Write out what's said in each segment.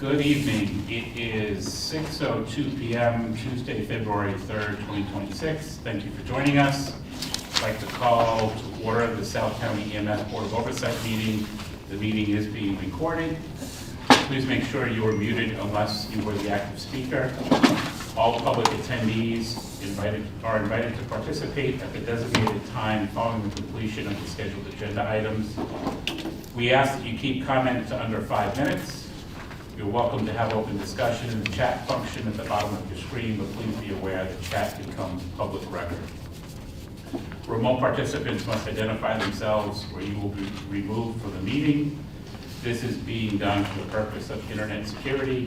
Good evening. It is 6:02 p.m. Tuesday, February 3rd, 2026. Thank you for joining us. I'd like to call to order the South County EMS Board of Oversight meeting. The meeting is being recorded. Please make sure you are muted unless you are the active speaker. All public attendees are invited to participate at the designated time following the completion of the scheduled agenda items. We ask that you keep comments to under 5 minutes. You're welcome to have open discussion in the chat function at the bottom of your screen, but please be aware that chat becomes public record. Remote participants must identify themselves or you will be removed from the meeting. This is being done for the purpose of internet security.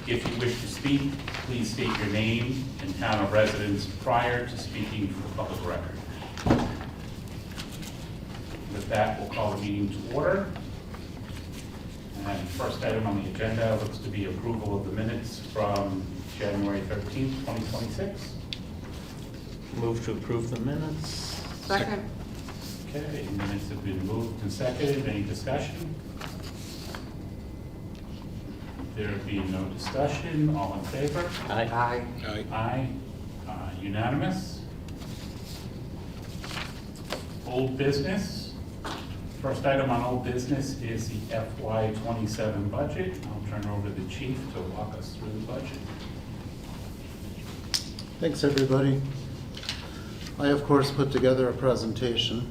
If you wish to speak, please state your name and town of residence prior to speaking for the public record. With that, we'll call the meeting to order. And first item on the agenda looks to be approval of the minutes from January 13th, 2026. Move to approve the minutes. Second. Okay, minutes have been moved and seconded. Any discussion? There being no discussion, all in favor? Aye. Aye. Unanimous. Old business. First item on old business is the FY27 budget. I'll turn over to the chief to walk us through the budget. Thanks, everybody. I, of course, put together a presentation.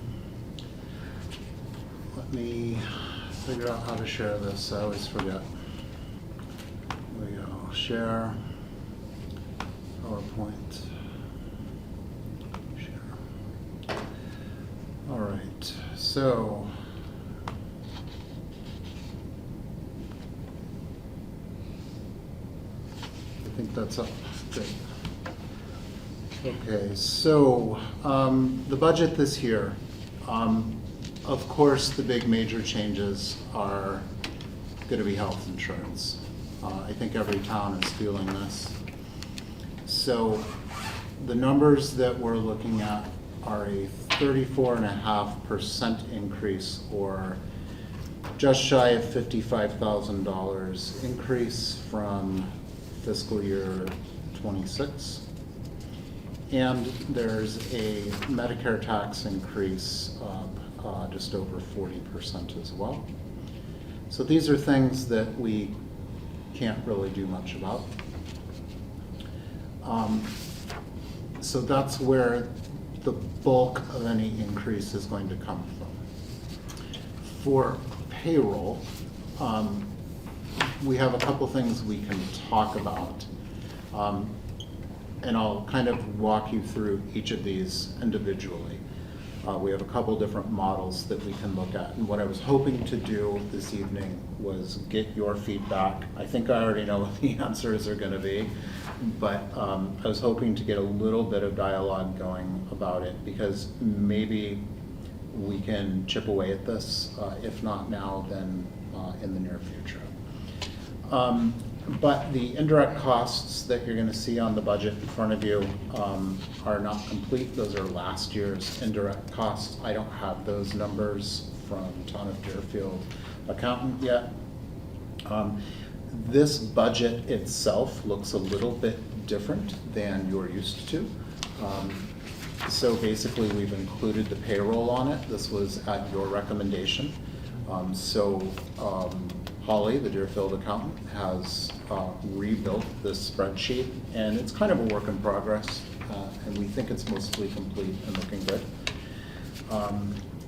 Let me figure out how to share this. I always forget. Here we go. Share. PowerPoint. Share. All right. So, I think that's up. Good. Okay, so the budget this year, of course, the big major changes are going to be health insurance. I think every town is feeling this. So the numbers that we're looking at are a 34.5% increase, or just shy of $55,000 increase from fiscal year 26. And there's a Medicare tax increase of just over 40% as well. So these are things that we can't really do much about. So that's where the bulk of any increase is going to come from. For payroll, we have a couple things we can talk about. And I'll kind of walk you through each of these individually. We have a couple different models that we can look at. And what I was hoping to do this evening was get your feedback. I think I already know what the answers are going to be, but I was hoping to get a little bit of dialogue going about it, because maybe we can chip away at this, if not now, then in the near future. But the indirect costs that you're going to see on the budget in front of you are not complete. Those are last year's indirect costs. I don't have those numbers from Town of Deerfield accountant yet. This budget itself looks a little bit different than you're used to. So basically, we've included the payroll on it. This was at your recommendation. Holly, the Deerfield accountant, has rebuilt this spreadsheet, and it's kind of a work in progress, and we think it's mostly complete and looking good.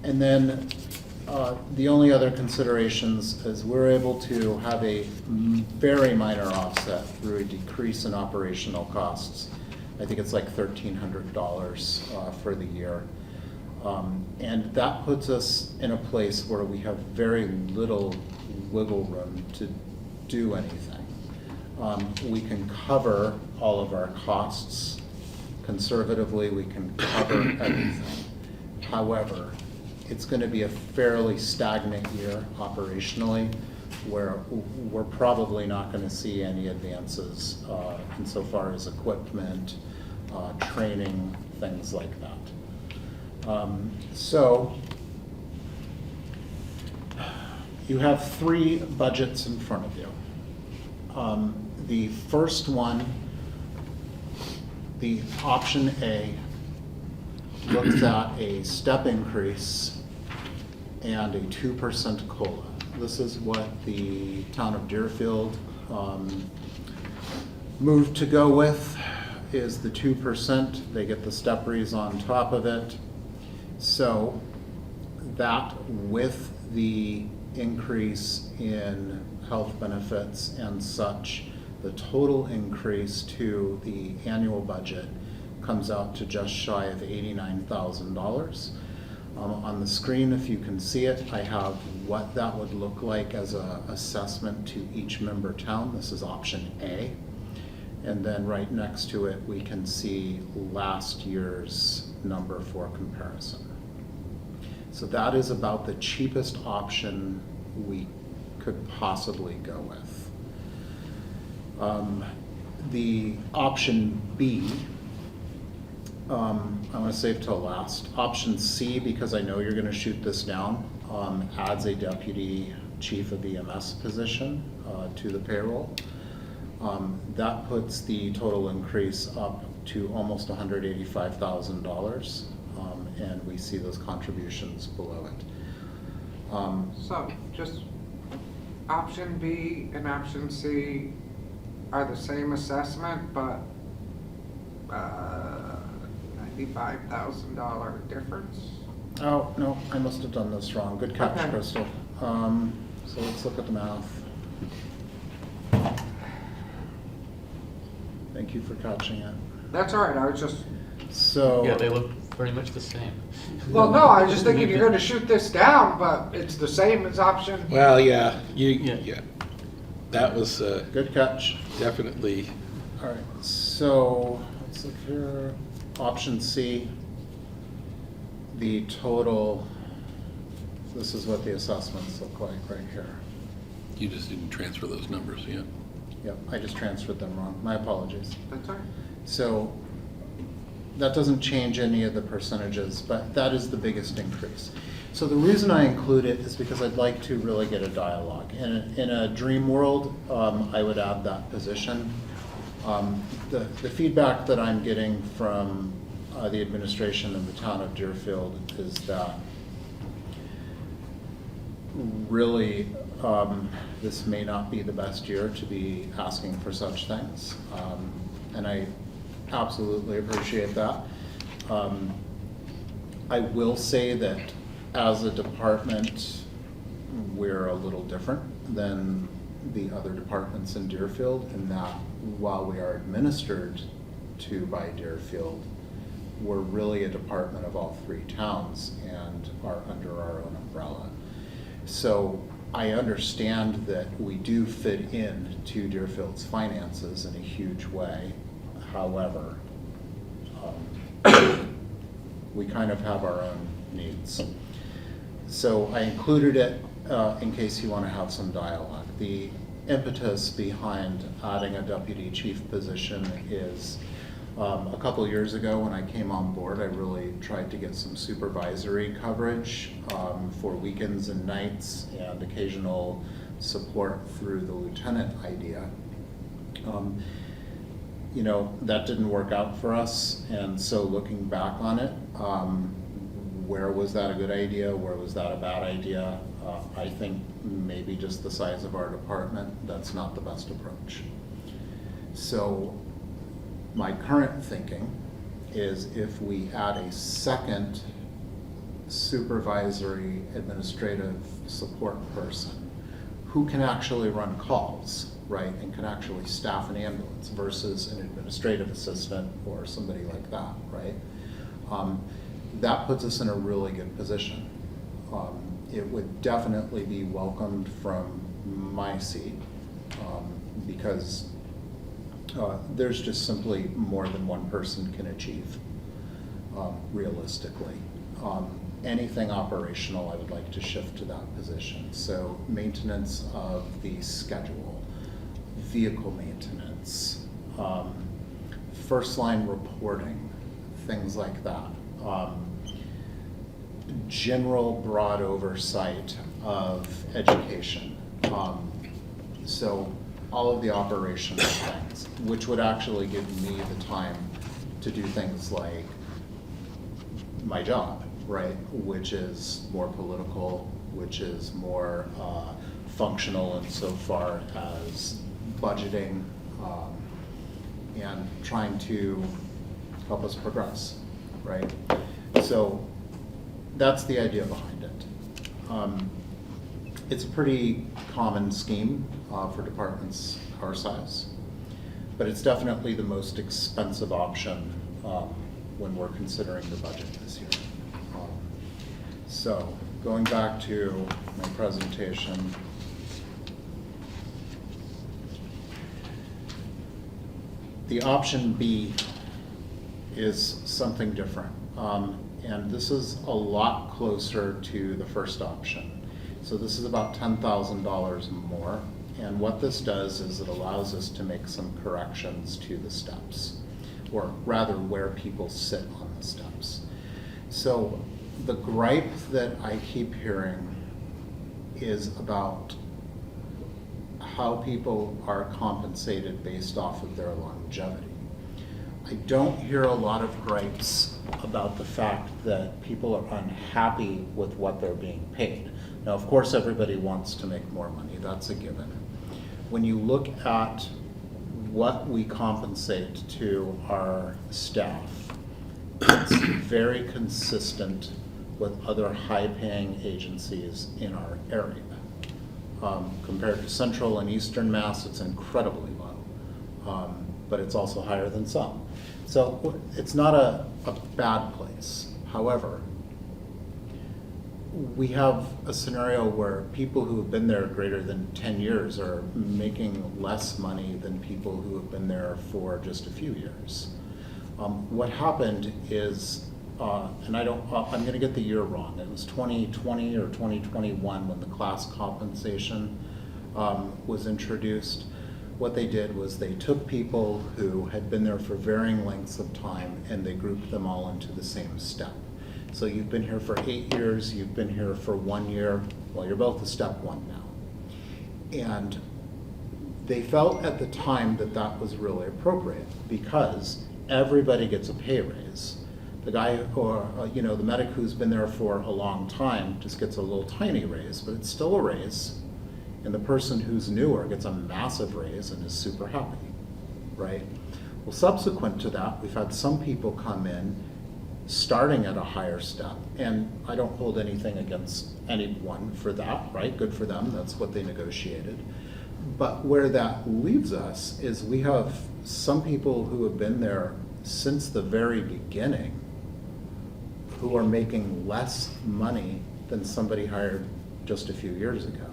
And then the only other considerations is we're able to have a very minor offset through a decrease in operational costs. I think it's like $1,300 for the year. And that puts us in a place where we have very little wiggle room to do anything. We can cover all of our costs. Conservatively, we can cover everything. However, it's going to be a fairly stagnant year operationally, where we're probably not going to see any advances insofar as equipment, training, things like that. So you have three budgets in front of you. The first one, the option A, looks at a step increase and a 2% COLA. This is what the town of Deerfield moved to go with, is the 2%. They get the step raise on top of it. So that, with the increase in health benefits and such, the total increase to the annual budget comes out to just shy of $89,000. On the screen, if you can see it, I have what that would look like as an assessment to each member town. This is option A. And then right next to it, we can see last year's number for comparison. So that is about the cheapest option we could possibly go with. The option B, I'm going to save till last. Option C, because I know you're going to shoot this down, adds a deputy chief of EMS position to the payroll. That puts the total increase up to almost $185,000, and we see those contributions below it. So, just option B and option C are the same assessment, but $95,000 difference? Oh, no, I must have done this wrong. Good catch, Okay. Crystal. So let's look at the math. Thank you for catching it. That's all right, I was just, So. Yeah, they look very much the same. well, no, I was just thinking you're gonna shoot this down, but it's the same as option. Well, yeah, Yeah. yeah. That was Good catch. definitely, All right, so let's look here. Option C, the total, this is what the assessments look like right here. you just didn't transfer those numbers yet. Yep, I just transferred them wrong. My apologies. That's all right. So that doesn't change any of the percentages, but that is the biggest increase. So the reason I include it is because I'd like to really get a dialogue. In a dream world, I would add that position. The feedback that I'm getting from the administration of the town of Deerfield is that really this may not be the best year to be asking for such things. And I absolutely appreciate that. I will say that as a department, we're a little different than the other departments in Deerfield in that while we are administered to by Deerfield, we're really a department of all three towns and are under our own umbrella. So I understand that we do fit in to Deerfield's finances in a huge way. However, we kind of have our own needs. So I included it in case you want to have some dialogue. The impetus behind adding a deputy chief position is a couple years ago when I came on board, I really tried to get some supervisory coverage for weekends and nights and occasional support through the lieutenant idea. You know, that didn't work out for us, and so looking back on it, where was that a good idea? Where was that a bad idea? I think maybe just the size of our department, that's not the best approach. So my current thinking is if we add a second supervisory administrative support person who can actually run calls, right, and can actually staff an ambulance versus an administrative assistant or somebody like that, right? That puts us in a really good position. It would definitely be welcomed from my seat because there's just simply more than one person can achieve realistically. Anything operational, I would like to shift to that position. So maintenance of the schedule, vehicle maintenance, first line reporting, things like that. General broad oversight of education. So all of the operational things, which would actually give me the time to do things like my job, right? Which is more political, which is more functional insofar as budgeting and trying to help us progress, right? So that's the idea behind it. It's a pretty common scheme for departments our size, but it's definitely the most expensive option when we're considering the budget this year. So going back to my presentation, the option B is something different. And this is a lot closer to the first option. So this is about $10,000 more. And what this does is it allows us to make some corrections to the steps, or rather where people sit on the steps. So the gripe that I keep hearing is about how people are compensated based off of their longevity. I don't hear a lot of gripes about the fact that people are unhappy with what they're being paid. Now, of course, everybody wants to make more money, that's a given. When you look at what we compensate to our staff, it's very consistent with other high-paying agencies in our area. Compared to Central and Eastern Mass, it's incredibly low, but it's also higher than some. So it's not a bad place. However, we have a scenario where people who have been there greater than 10 years are making less money than people who have been there for just a few years. What happened is, and I'm going to get the year wrong. It was 2020 or 2021 when the class compensation was introduced. What they did was they took people who had been there for varying lengths of time and they grouped them all into the same step. So you've been here for 8 years, you've been here for 1 year, well, you're both a step 1 now. And they felt at the time that that was really appropriate because everybody gets a pay raise. The guy or the medic who's been there for a long time just gets a little tiny raise, but it's still a raise. And the person who's newer gets a massive raise and is super happy, right? Well, subsequent to that, we've had some people come in starting at a higher step, and I don't hold anything against anyone for that, right? Good for them, that's what they negotiated. But where that leaves us is we have some people who have been there since the very beginning who are making less money than somebody hired just a few years ago.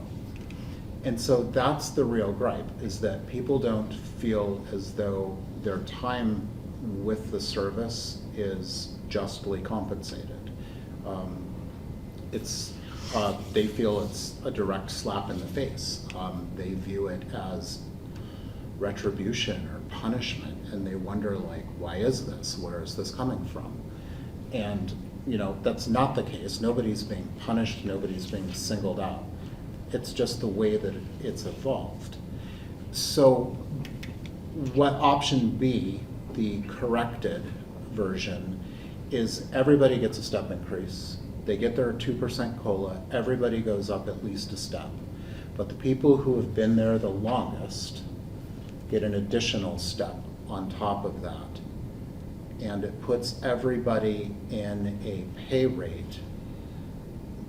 And so that's the real gripe, is that people don't feel as though their time with the service is justly compensated. They feel it's a direct slap in the face. They view it as retribution or punishment, and they wonder, like, why is this? Where is this coming from? And that's not the case. Nobody's being punished, nobody's being singled out. It's just the way that it's evolved. So what option B, the corrected version, is everybody gets a step increase. They get their 2% COLA, everybody goes up at least a step. But the people who have been there the longest get an additional step on top of that. And it puts everybody in a pay rate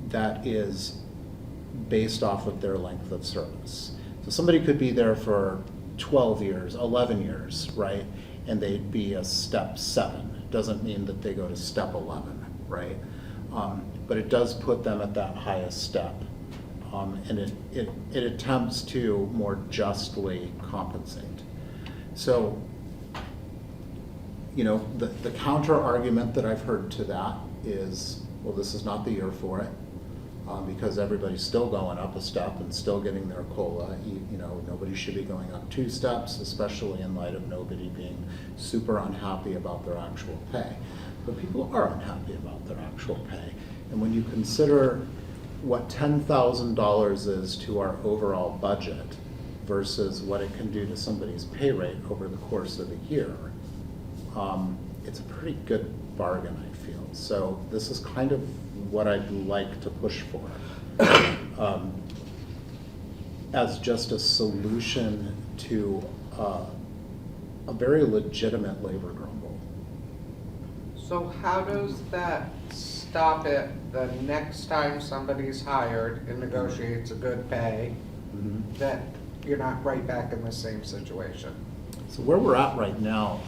that is based off of their length of service. So somebody could be there for 12 years, 11 years, right? And they'd be a step 7. Doesn't mean that they go to step 11, right? But it does put them at that highest step. And it attempts to more justly compensate. So, the counter argument that I've heard to that is, well, this is not the year for it. Because everybody's still going up a step and still getting their COLA. Nobody should be going up 2 steps, especially in light of nobody being super unhappy about their actual pay. But people are unhappy about their actual pay. And when you consider what $10,000 is to our overall budget versus what it can do to somebody's pay rate over the course of a year, it's a pretty good bargain, I feel. So this is kind of what I'd like to push for as just a solution to a very legitimate labor grumble. So how does that stop it the next time somebody's hired and negotiates a good pay, that you're not right back in the same situation? So where we're at right now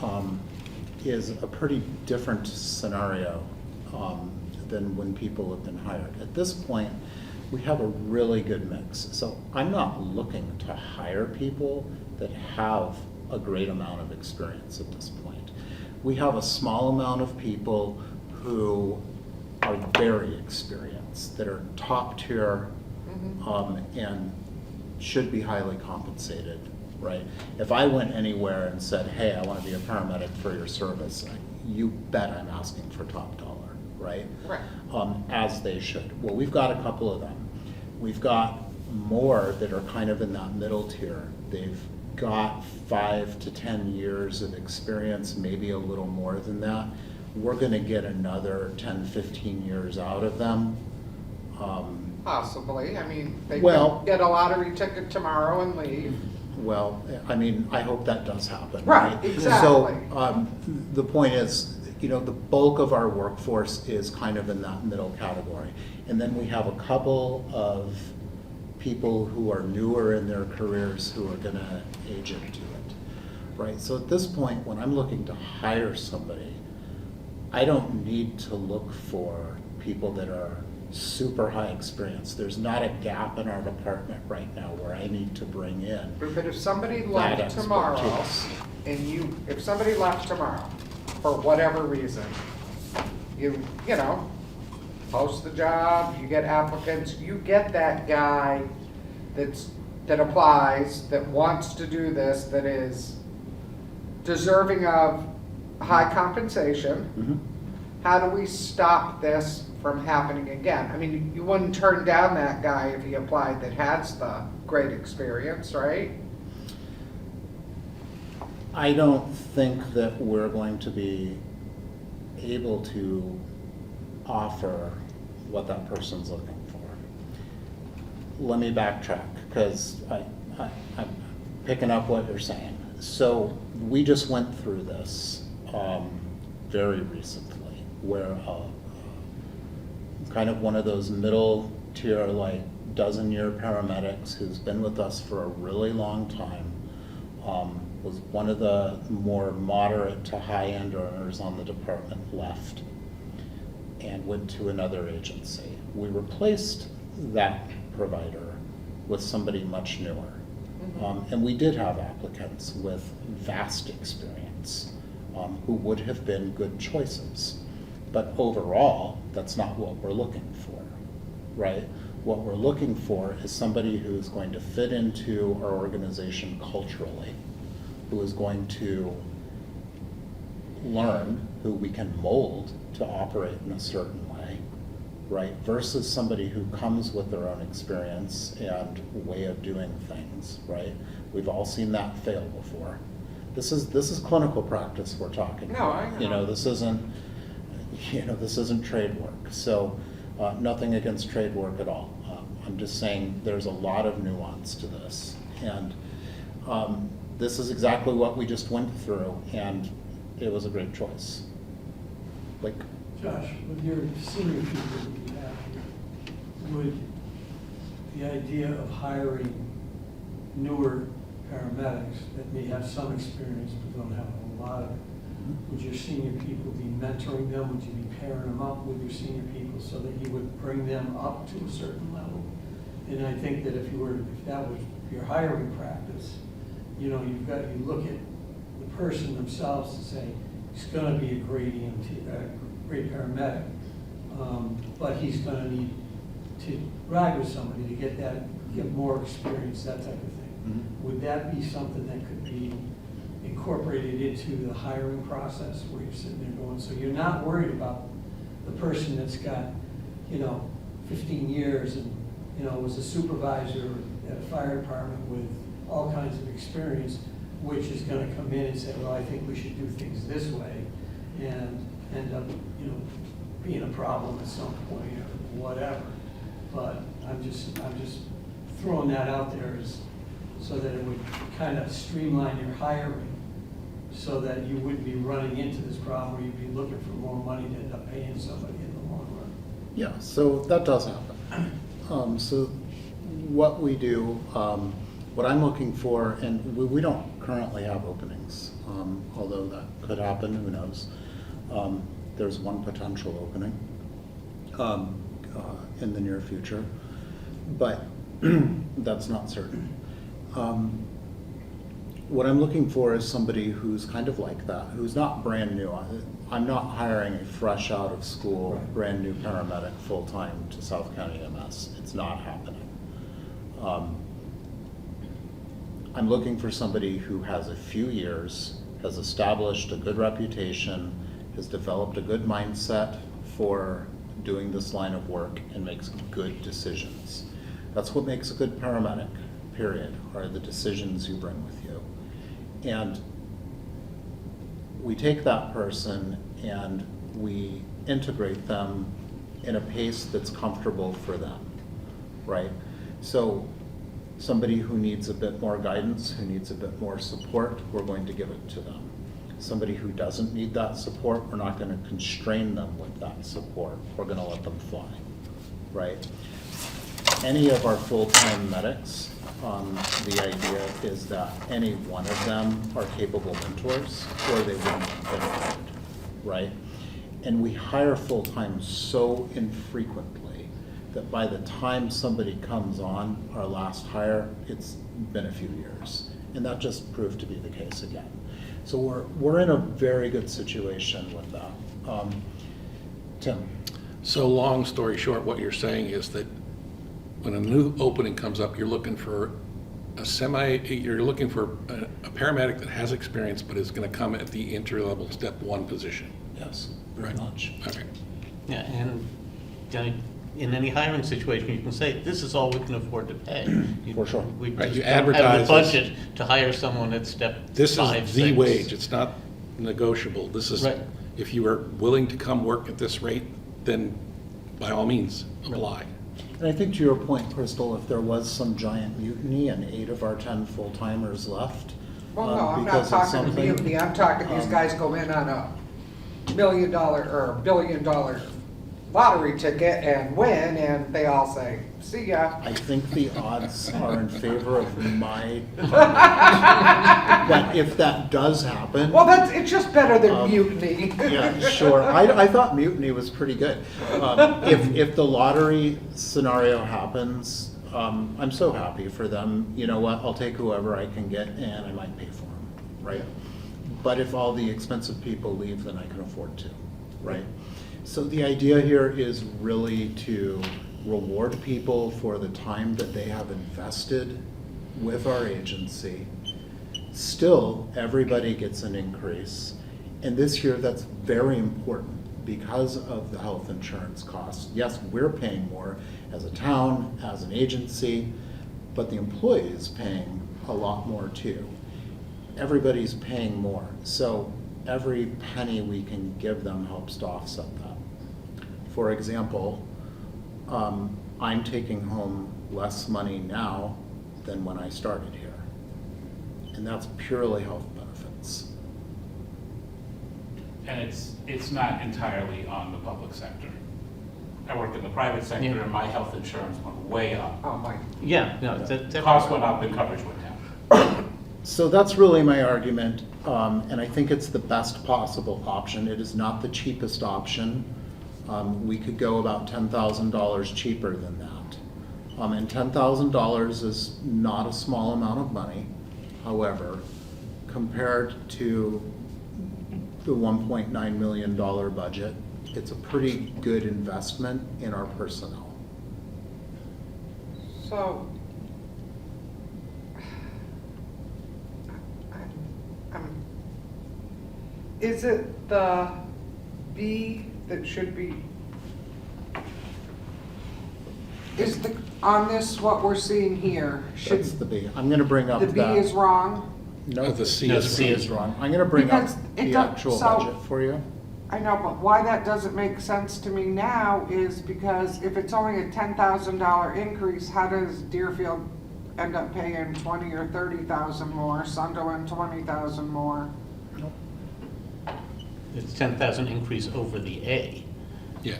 is a pretty different scenario than when people have been hired. At this point, we have a really good mix. So I'm not looking to hire people that have a great amount of experience at this point. We have a small amount of people who are very experienced, that are top tier and should be highly compensated, right? If I went anywhere and said, hey, I want to be a paramedic for your service, you bet I'm asking for top dollar, right? Right. As they should. Well, we've got a couple of them. We've got more that are kind of in that middle tier. They've got 5 to 10 years of experience, maybe a little more than that. We're going to get another 10, 15 years out of them. Possibly. I mean, they Well- could get a lottery ticket tomorrow and leave. Well, I mean, I hope that does happen. Right, exactly. So the point is, you know, the bulk of our workforce is kind of in that middle category. And then we have a couple of people who are newer in their careers who are going to age into it, right? So at this point, when I'm looking to hire somebody, I don't need to look for people that are super high experience. There's not a gap in our department right now where I need to bring in But if somebody that left tomorrow, expertise. and if somebody left tomorrow, for whatever reason, you know, post the job, you get applicants, you get that guy that applies, that wants to do this, that is deserving of high compensation. Mhm. How do we stop this from happening again? I mean, you wouldn't turn down that guy if he applied that has the great experience, right? I don't think that we're going to be able to offer what that person's looking for. Let me backtrack, because I'm picking up what you're saying. So we just went through this very recently, where kind of one of those middle tier, like dozen-year paramedics who's been with us for a really long time, was one of the more moderate to high-end earners on the department, left and went to another agency. We replaced that provider with somebody much newer. And we did have applicants with vast experience who would have been good choices. But overall, that's not what we're looking for, right? What we're looking for is somebody who's going to fit into our organization culturally, who is going to learn, who we can mold to operate in a certain way, right? Versus somebody who comes with their own experience and way of doing things, right? We've all seen that fail before. This is clinical practice we're talking No, about. I know. You know, this isn't trade work. So nothing against trade work at all. I'm just saying there's a lot of nuance to this. And this is exactly what we just went through, and it was a great choice. Like, Josh, with your senior people that you have here, would the idea of hiring newer paramedics that may have some experience but don't have a lot of it, would your senior people be mentoring them? Would you be pairing them up with your senior people so that you would bring them up to a certain level? And I think that if that was your hiring practice, you know, you look at the person themselves and say, he's going to be a great EMT, great paramedic, but he's going to need to ride with somebody to get more experience, that type of thing. Would that be something that could be incorporated into the hiring process, where you're sitting there going, so you're not worried about the person that's got, 15 years and, was a supervisor at a fire department with all kinds of experience, which is gonna come in and say, well, I think we should do things this way, and end up, being a problem at some point or whatever. But I'm just throwing that out there so that it would kind of streamline your hiring, so that you wouldn't be running into this problem where you'd be looking for more money to end up paying somebody in the long run. Yeah, so that does happen. So what we do, what I'm looking for, and we don't currently have openings, although that could happen, who knows. There's one potential opening in the near future, but that's not certain. What I'm looking for is somebody who's kind of like that, who's not brand new. I'm not hiring a fresh out of school, Right. brand new paramedic full-time to South County EMS. It's not happening. I'm looking for somebody who has a few years, has established a good reputation, has developed a good mindset for doing this line of work, and makes good decisions. That's what makes a good paramedic, period, are the decisions you bring with you. And we take that person and we integrate them in a pace that's comfortable for them, right? So somebody who needs a bit more guidance, who needs a bit more support, we're going to give it to them. Somebody who doesn't need that support, we're not going to constrain them with that support. We're going to let them fly, right? Any of our full-time medics, the idea is that any one of them are capable mentors, or they wouldn't have been hired, right? And we hire full-time so infrequently that by the time somebody comes on, our last hire, it's been a few years. And that just proved to be the case again. So we're in a very good situation with that. Tim? So long story short, what you're saying is that when a new opening comes up, you're looking for a paramedic that has experience but is going to come at the entry-level step one position. Yes, very Right. much. Okay. Yeah, and in any hiring situation, you can say, this is all we can afford to pay. For sure. We Right, just you don't have advertise the this. budget to hire someone at step This 5, is the 6. wage, it's not negotiable. This is, Right. if you are willing to come work at this rate, then by all means, apply. And I think to your point, Crystal, if there was some giant mutiny and 8 of our 10 full-timers left, Well, no, I'm not because of talking something, mutiny, I'm talking these guys go in on a $1 million or $1 billion lottery ticket and win, and they all say, see ya. I think the odds are in favor of my party. But if that does happen. Well, it's just better than mutiny. Yeah, sure. I thought mutiny was pretty good. If the lottery scenario happens, I'm so happy for them. You know what? I'll take whoever I can get, and I might pay for them, right? But if all the expensive people leave, then I can afford to, right? So the idea here is really to reward people for the time that they have invested with our agency. Still, everybody gets an increase. And this year, that's very important because of the health insurance costs. Yes, we're paying more as a town, as an agency, but the employee is paying a lot more too. Everybody's paying more. So every penny we can give them helps to offset that. For example, I'm taking home less money now than when I started here. And that's purely health benefits. And it's not entirely on the public sector. I work in the private sector, Yeah. and my health insurance went way up. Oh, my. Yeah, no, that. Costs went up and coverage went down. So that's really my argument, and I think it's the best possible option. It is not the cheapest option. We could go about $10,000 cheaper than that. And $10,000 is not a small amount of money. However, compared to the $1.9 million budget, it's a pretty good investment in our personnel. So, is it the B that should be Is the, on this, what we're seeing here, should, That's the B. I'm gonna bring up the that. B is wrong? No, The C No, is C wrong. is wrong. I'm gonna bring up Because it the don't- actual so- budget for you. I know, but why that doesn't make sense to me now is because if it's only a $10,000 increase, how does Deerfield end up paying 20 or 30,000 more, Sunderland 20,000 more? It's 10,000 increase over the A. Yeah.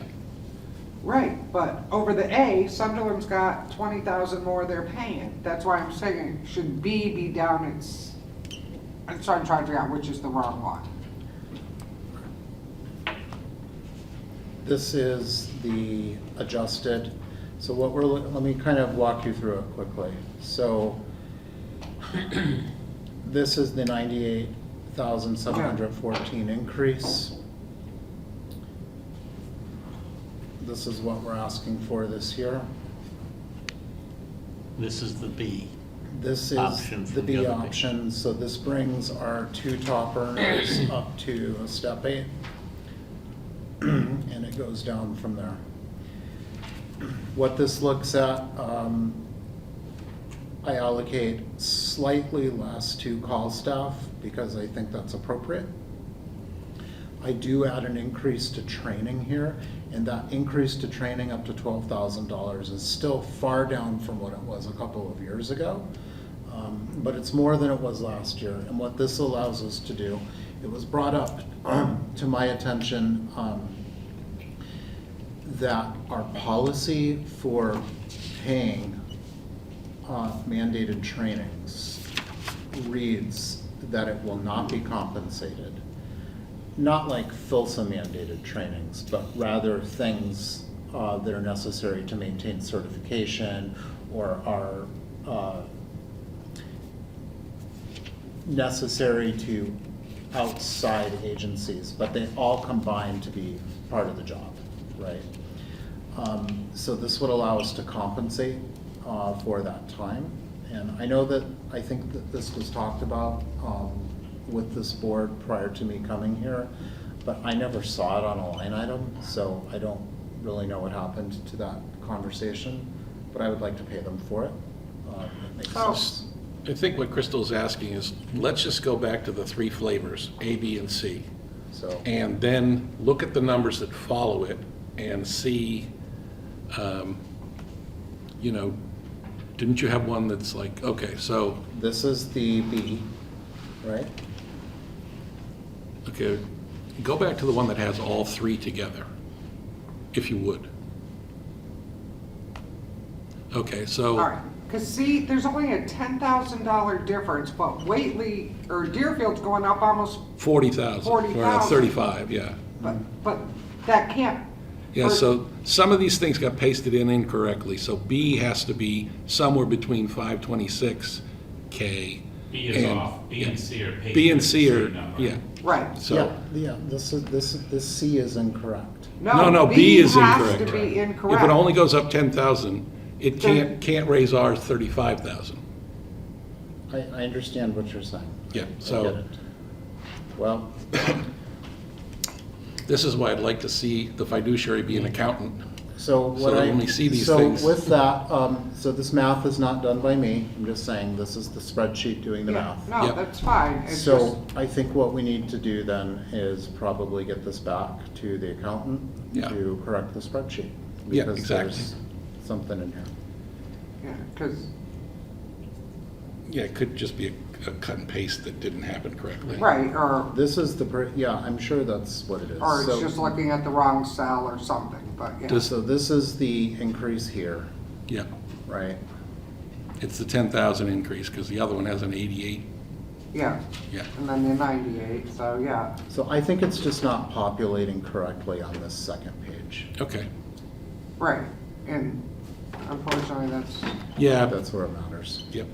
Right, but over the A, Sunderland's got 20,000 more they're paying. That's why I'm saying, should B be down, I'm trying to figure out which is the wrong one. This is the adjusted, so what we're, let me kind of walk you through it quickly. So this is the 98,714 increase. This is what we're asking for this year. This is the B. This Option is from the the B other page. option, so this brings our 2 top earners up to a step 8. And it goes down from there. What this looks at, I allocate slightly less to call staff because I think that's appropriate. I do add an increase to training here, and that increase to training up to $12,000 is still far down from what it was a couple of years ago. But it's more than it was last year. And what this allows us to do, it was brought up to my attention that our policy for paying mandated trainings reads that it will not be compensated. Not like FILSA mandated trainings, but rather things that are necessary to maintain certification or are necessary to outside agencies, but they all combine to be part of the job, right? So this would allow us to compensate for that time. And I know that, I think that this was talked about with this board prior to me coming here, but I never saw it on a line item, so I don't really know what happened to that conversation, but I would like to pay them for it. It makes Oh. sense. I think what Crystal's asking is, let's just go back to the 3 flavors, A, B, and C. So, And then look at the numbers that follow it and see, you know, didn't you have one that's like, okay, so, this is the B, right? okay, go back to the one that has all 3 together, if you would. Okay, so. All right, because see, there's only a $10,000 difference, but Whately, or Deerfield's going up almost, 40,000. 40,000. 35, yeah. but that can't. Yeah, or- so some of these things got pasted in incorrectly, so B has to be somewhere between 526K. B is and- off, B and C are paid. B and with C the are, same number. yeah, Right. so, Yeah, this C is incorrect. no, B is has incorrect. to be incorrect. If it only goes up 10,000, it can't raise ours 35,000. I understand what you're saying. Yeah, I so- get it. Well, This is why I'd like to see the fiduciary be an accountant. so what So I. when we see these so things- with that, so this math is not done by me. I'm just saying this is the spreadsheet doing the Yeah, math. no, Yep. that's fine. It's just, So I think what we need to do then is probably get this back to the accountant Yeah. to correct the spreadsheet. Yeah, because exactly. there's something in here. yeah, because, Yeah, it could just be a cut and paste that didn't happen correctly. right, or This is the, yeah, I'm sure that's what it is. it's So- just looking at the wrong cell or something, but yeah. So this is the increase here, Yeah, right? it's the 10,000 increase, because the other one has an 88, Yeah, yeah. and then the 98, so yeah. So I think it's just not populating correctly on this second page. Okay, Right, and unfortunately, that's, yeah, That's where it matters. yep.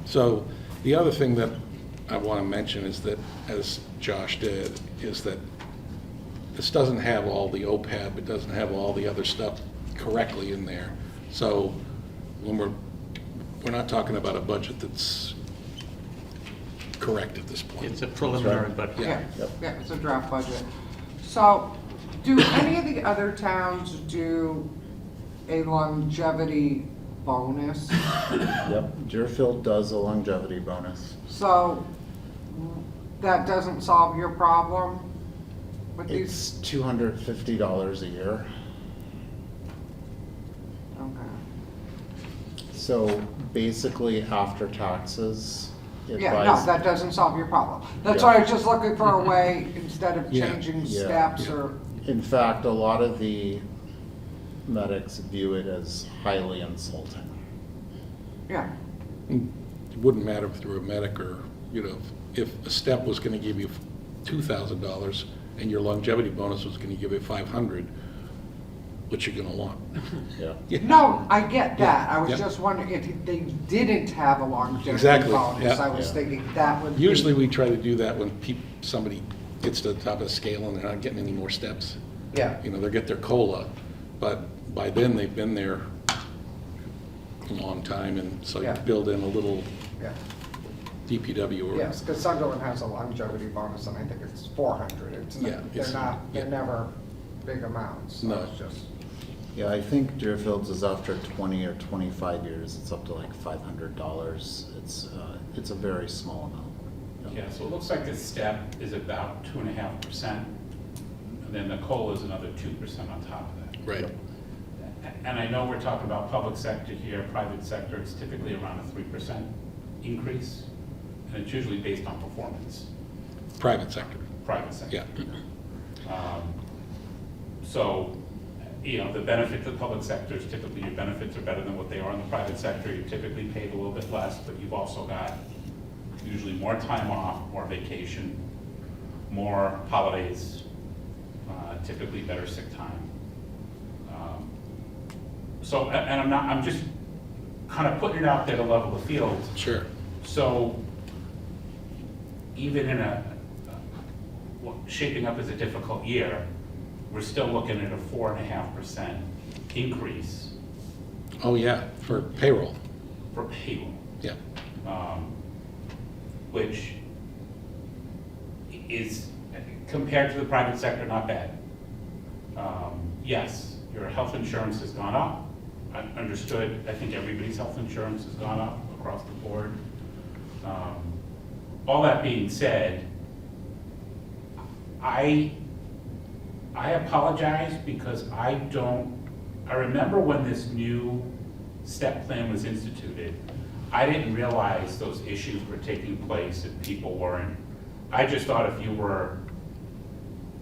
So the other thing that I want to mention is that, as Josh did, is that this doesn't have all the OPEB, it doesn't have all the other stuff correctly in there. So when we're not talking about a budget that's correct at this point. It's a preliminary budget. yeah, Yep. yeah, it's a draft budget. So, do any of the other towns do a longevity bonus. Yep, Deerfield does a longevity bonus. So that doesn't solve your problem with these? It's $250 a year. Okay. So basically, after taxes, it Yeah, no, buys, that doesn't solve your problem. That's Yeah. why I was just looking for a way, instead of Yeah. changing Yeah. steps Yeah. or, in fact, a lot of the medics view it as highly insulting. yeah, It wouldn't matter if you were a medic or, if a step was gonna give you $2,000 and your longevity bonus was gonna give you 500, what you gonna want? Yeah. no, I get that. Yeah, I was yeah. just wondering if they didn't have a longevity Exactly, bonus. yeah. I was Yeah. thinking that would be. Usually we try to do that when somebody gets to the top of the scale and they're not getting any more steps. Yeah, They get their COLA, but by then they've been there a long time, and so you Yeah. build in a little yeah, DPW or. yes, because Sunderland has a longevity bonus and I think it's 400. It's Yeah, not, they're it's- not, they're yeah. never big amounts. So No. it's just, Yeah, I think Deerfield's is after 20 or 25 years, it's up to like $500. It's a very small amount. Yeah, so it looks like the step is about 2.5%, and then the COLA is another 2% on top of that. Right, And I know we're talking about public sector here, private sector, it's typically around a 3% increase, and it's usually based on performance, private sector, private sector. yeah. So, the benefit to the public sector is typically your benefits are better than what they are in the private sector. You're typically paid a little bit less, but you've also got usually more time off, more vacation, more holidays, typically better sick time. So, and I'm just kind of putting it out there to level the field. Sure. So even in shaping up as a difficult year, we're still looking at a 4.5% increase Oh, yeah, for payroll, for payroll, yeah. which is, compared to the private sector, not bad. Yes, your health insurance has gone up. I understood, I think everybody's health insurance has gone up across the board. All that being said, I apologize because I remember when this new step plan was instituted, I didn't realize those issues were taking place and people weren't. I just thought if you were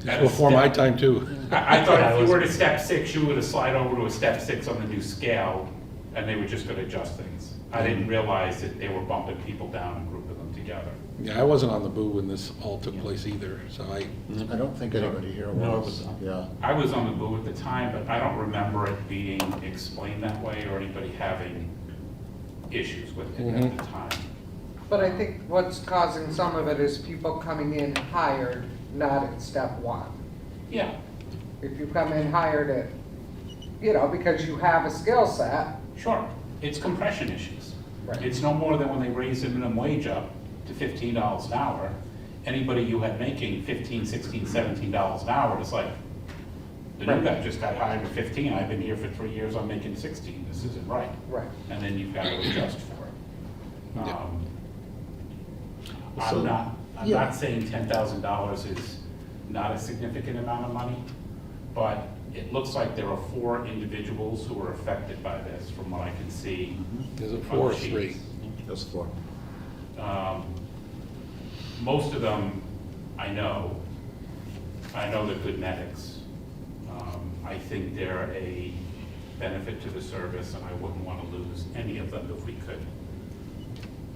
at a Before my step- time too. I thought if you were to step 6, you were to slide over to a step 6 on the new scale, and they were just gonna adjust things. I didn't realize that they were bumping people down and grouping them together. Yeah, I wasn't on the boo when this all took place either, so I don't think anybody here was. No, it was not. Yeah. I was on the boo at the time, but I don't remember it being explained that way or anybody having issues with it at the time. but I think what's causing some of it is people coming in hired, not at step 1. Yeah, If you come in hired at, because you have a skill set, sure. It's compression issues. Right. It's no more than when they raised the minimum wage up to $15 an hour. Anybody you had making $15, $16, $17 an hour, it's like, the new Right. guy just got hired at 15, I've been here for 3 years, I'm making 16, this isn't right. right, And then you've got to adjust for it. Yeah. I'm not yeah. saying $10,000 is not a significant amount of money, but it looks like there are 4 individuals who were affected by this, from what I can see. is it on 4 or the 3? sheets. Just 4. Most of them, I know they're good medics. I think they're a benefit to the service, and I wouldn't want to lose any of them if we could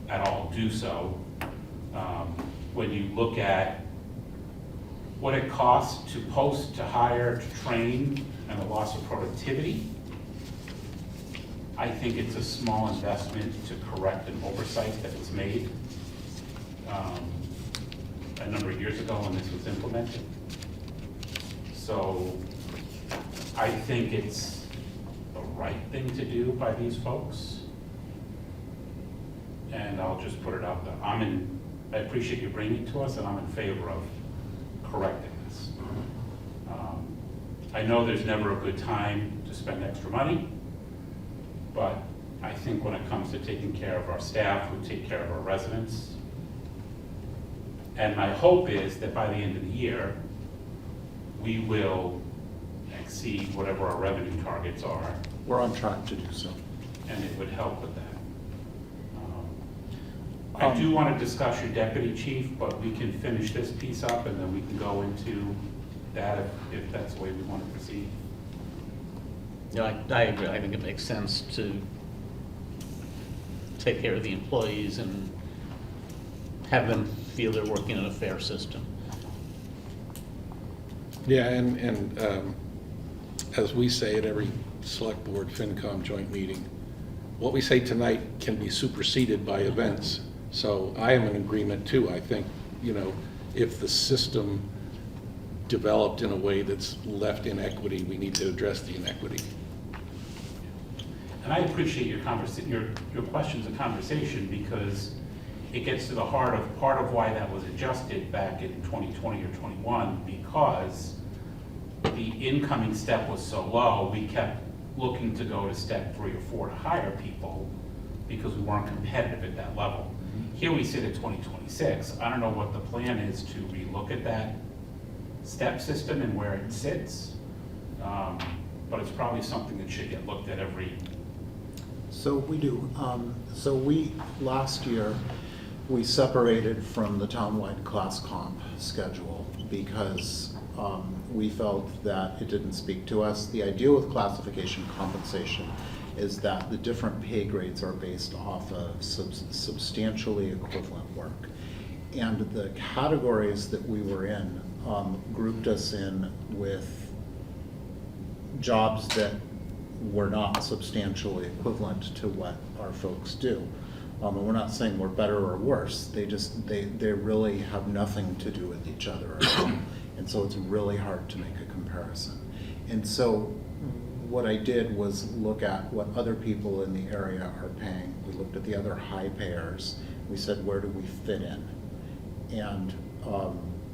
at all do so. When you look at what it costs to post, to hire, to train, and the loss of productivity, I think it's a small investment to correct an oversight that was made a number of years ago when this was implemented. So I think it's the right thing to do by these folks. And I'll just put it out there. I appreciate you bringing it to us, and I'm in favor of correcting this. I know there's never a good time to spend extra money. but I think when it comes to taking care of our staff, we take care of our residents. And my hope is that by the end of the year, we will exceed whatever our revenue targets are, We're on track to do so. and it would help with that. I do want to discuss your deputy chief, but we can finish this piece up and then we can go into that if that's the way we want to proceed. Yeah, I agree. I think it makes sense to take care of the employees and have them feel they're working in a fair system. Yeah, and as we say at every select board FinCom joint meeting, what we say tonight can be superseded by events. So I am in agreement too. I think, if the system developed in a way that's left inequity, we need to address the inequity. And I appreciate your questions and conversation, because it gets to the heart of part of why that was adjusted back in 2020 or 21, because the incoming step was so low, we kept looking to go to step 3 or 4 to hire people because we weren't competitive at that level. Here we sit at 2026. I don't know what the plan is to relook at that step system and where it sits, but it's probably something that should get looked at every. So we do. Last year, we separated from the townwide class comp schedule because we felt that it didn't speak to us. The idea with classification compensation is that the different pay grades are based off of substantially equivalent work. And the categories that we were in grouped us in with jobs that were not substantially equivalent to what our folks do. And we're not saying we're better or worse. They really have nothing to do with each other at all. And so it's really hard to make a comparison. And so what I did was look at what other people in the area are paying. We looked at the other high payers. We said, where do we fit in? And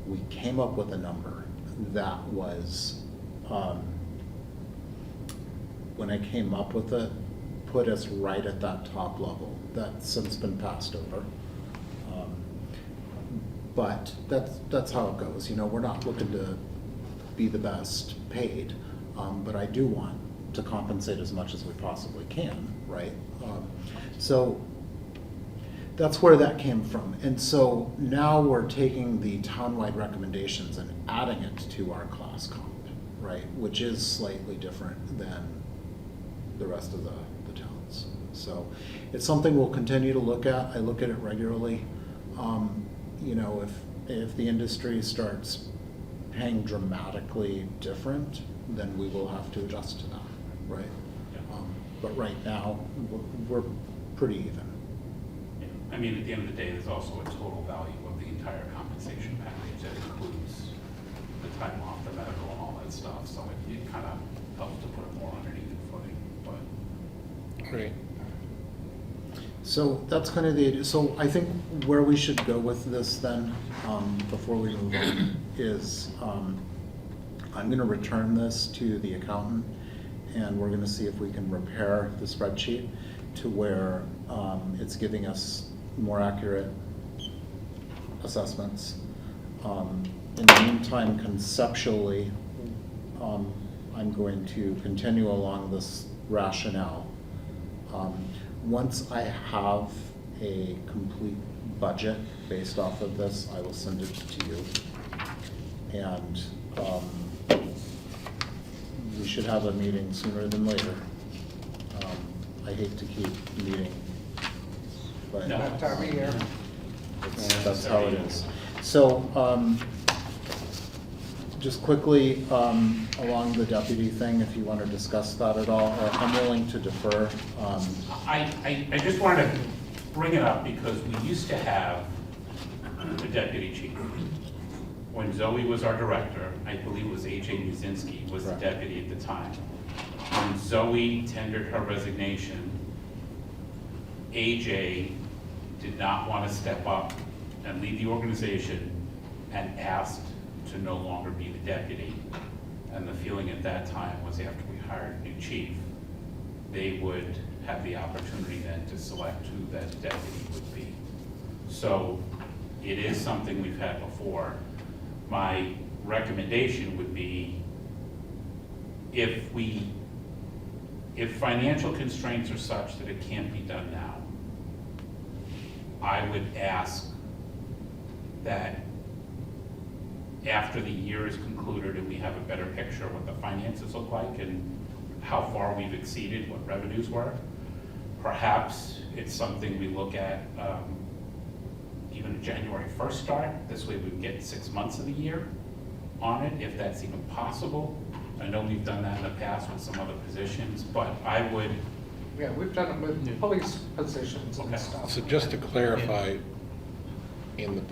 we came up with a number that was, when I came up with it, put us right at that top level. That's since been passed over. But that's how it goes. We're not looking to be the best paid, but I do want to compensate as much as we possibly can, right? So that's where that came from. And so now we're taking the townwide recommendations and adding it to our class comp, right? Which is slightly different than the rest of the towns. So it's something we'll continue to look at. I look at it regularly. If the industry starts paying dramatically different, then we will have to adjust to that, right? Yeah. But right now, we're pretty even. Yeah. I mean, at the end of the day, there's also a total value of the entire compensation package that includes the time off, the medical, and all that stuff. So it kind of helps to put it more underneath the footing. But Great. So that's kind of the idea. So I think where we should go with this then, before we move on, is I'm going to return this to the accountant, and we're going to see if we can repair the spreadsheet to where it's giving us more accurate assessments. In the meantime, conceptually, I'm going to continue along this rationale. Once I have a complete budget based off of this, I will send it to you. And we should have a meeting sooner than later. I hate to keep meeting, but No. That time of year. that's how it is. So just quickly, along the deputy thing, if you want to discuss that at all, I'm willing to defer. I just wanted to bring it up because we used to have a deputy chief. When Zoe was our director, I believe it was A.J. Muzinski was the Correct. deputy at the time. When Zoe tendered her resignation, A.J. did not want to step up and lead the organization and asked to no longer be the deputy. And the feeling at that time was after we hired a new chief, they would have the opportunity then to select who that deputy would be. So it is something we've had before. My recommendation would be if financial constraints are such that it can't be done now, I would ask that after the year is concluded and we have a better picture of what the finances look like and how far we've exceeded what revenues were, perhaps it's something we look at even a January 1st start. This way we can get 6 months of the year on it, if that's even possible. I know we've done that in the past with some other positions, but I would, Yeah, we've done it with police positions and Okay. stuff. So just to clarify, in the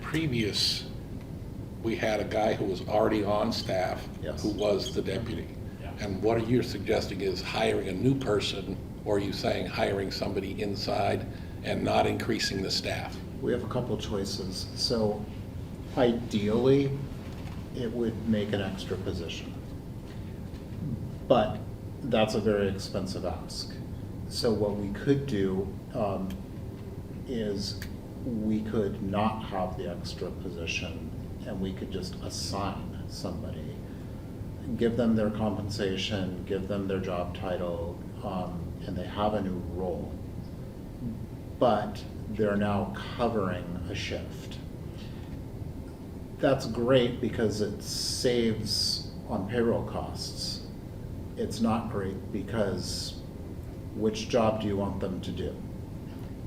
previous, we had a guy who was already on staff, Yes. who was the deputy. Yeah. And what you're suggesting is hiring a new person, or are you saying hiring somebody inside and not increasing the staff? We have a couple choices. So ideally, it would make an extra position. But that's a very expensive ask. So what we could do is we could not have the extra position and we could just assign somebody, give them their compensation, give them their job title, and they have a new role. But they're now covering a shift. That's great because it saves on payroll costs. It's not great because which job do you want them to do?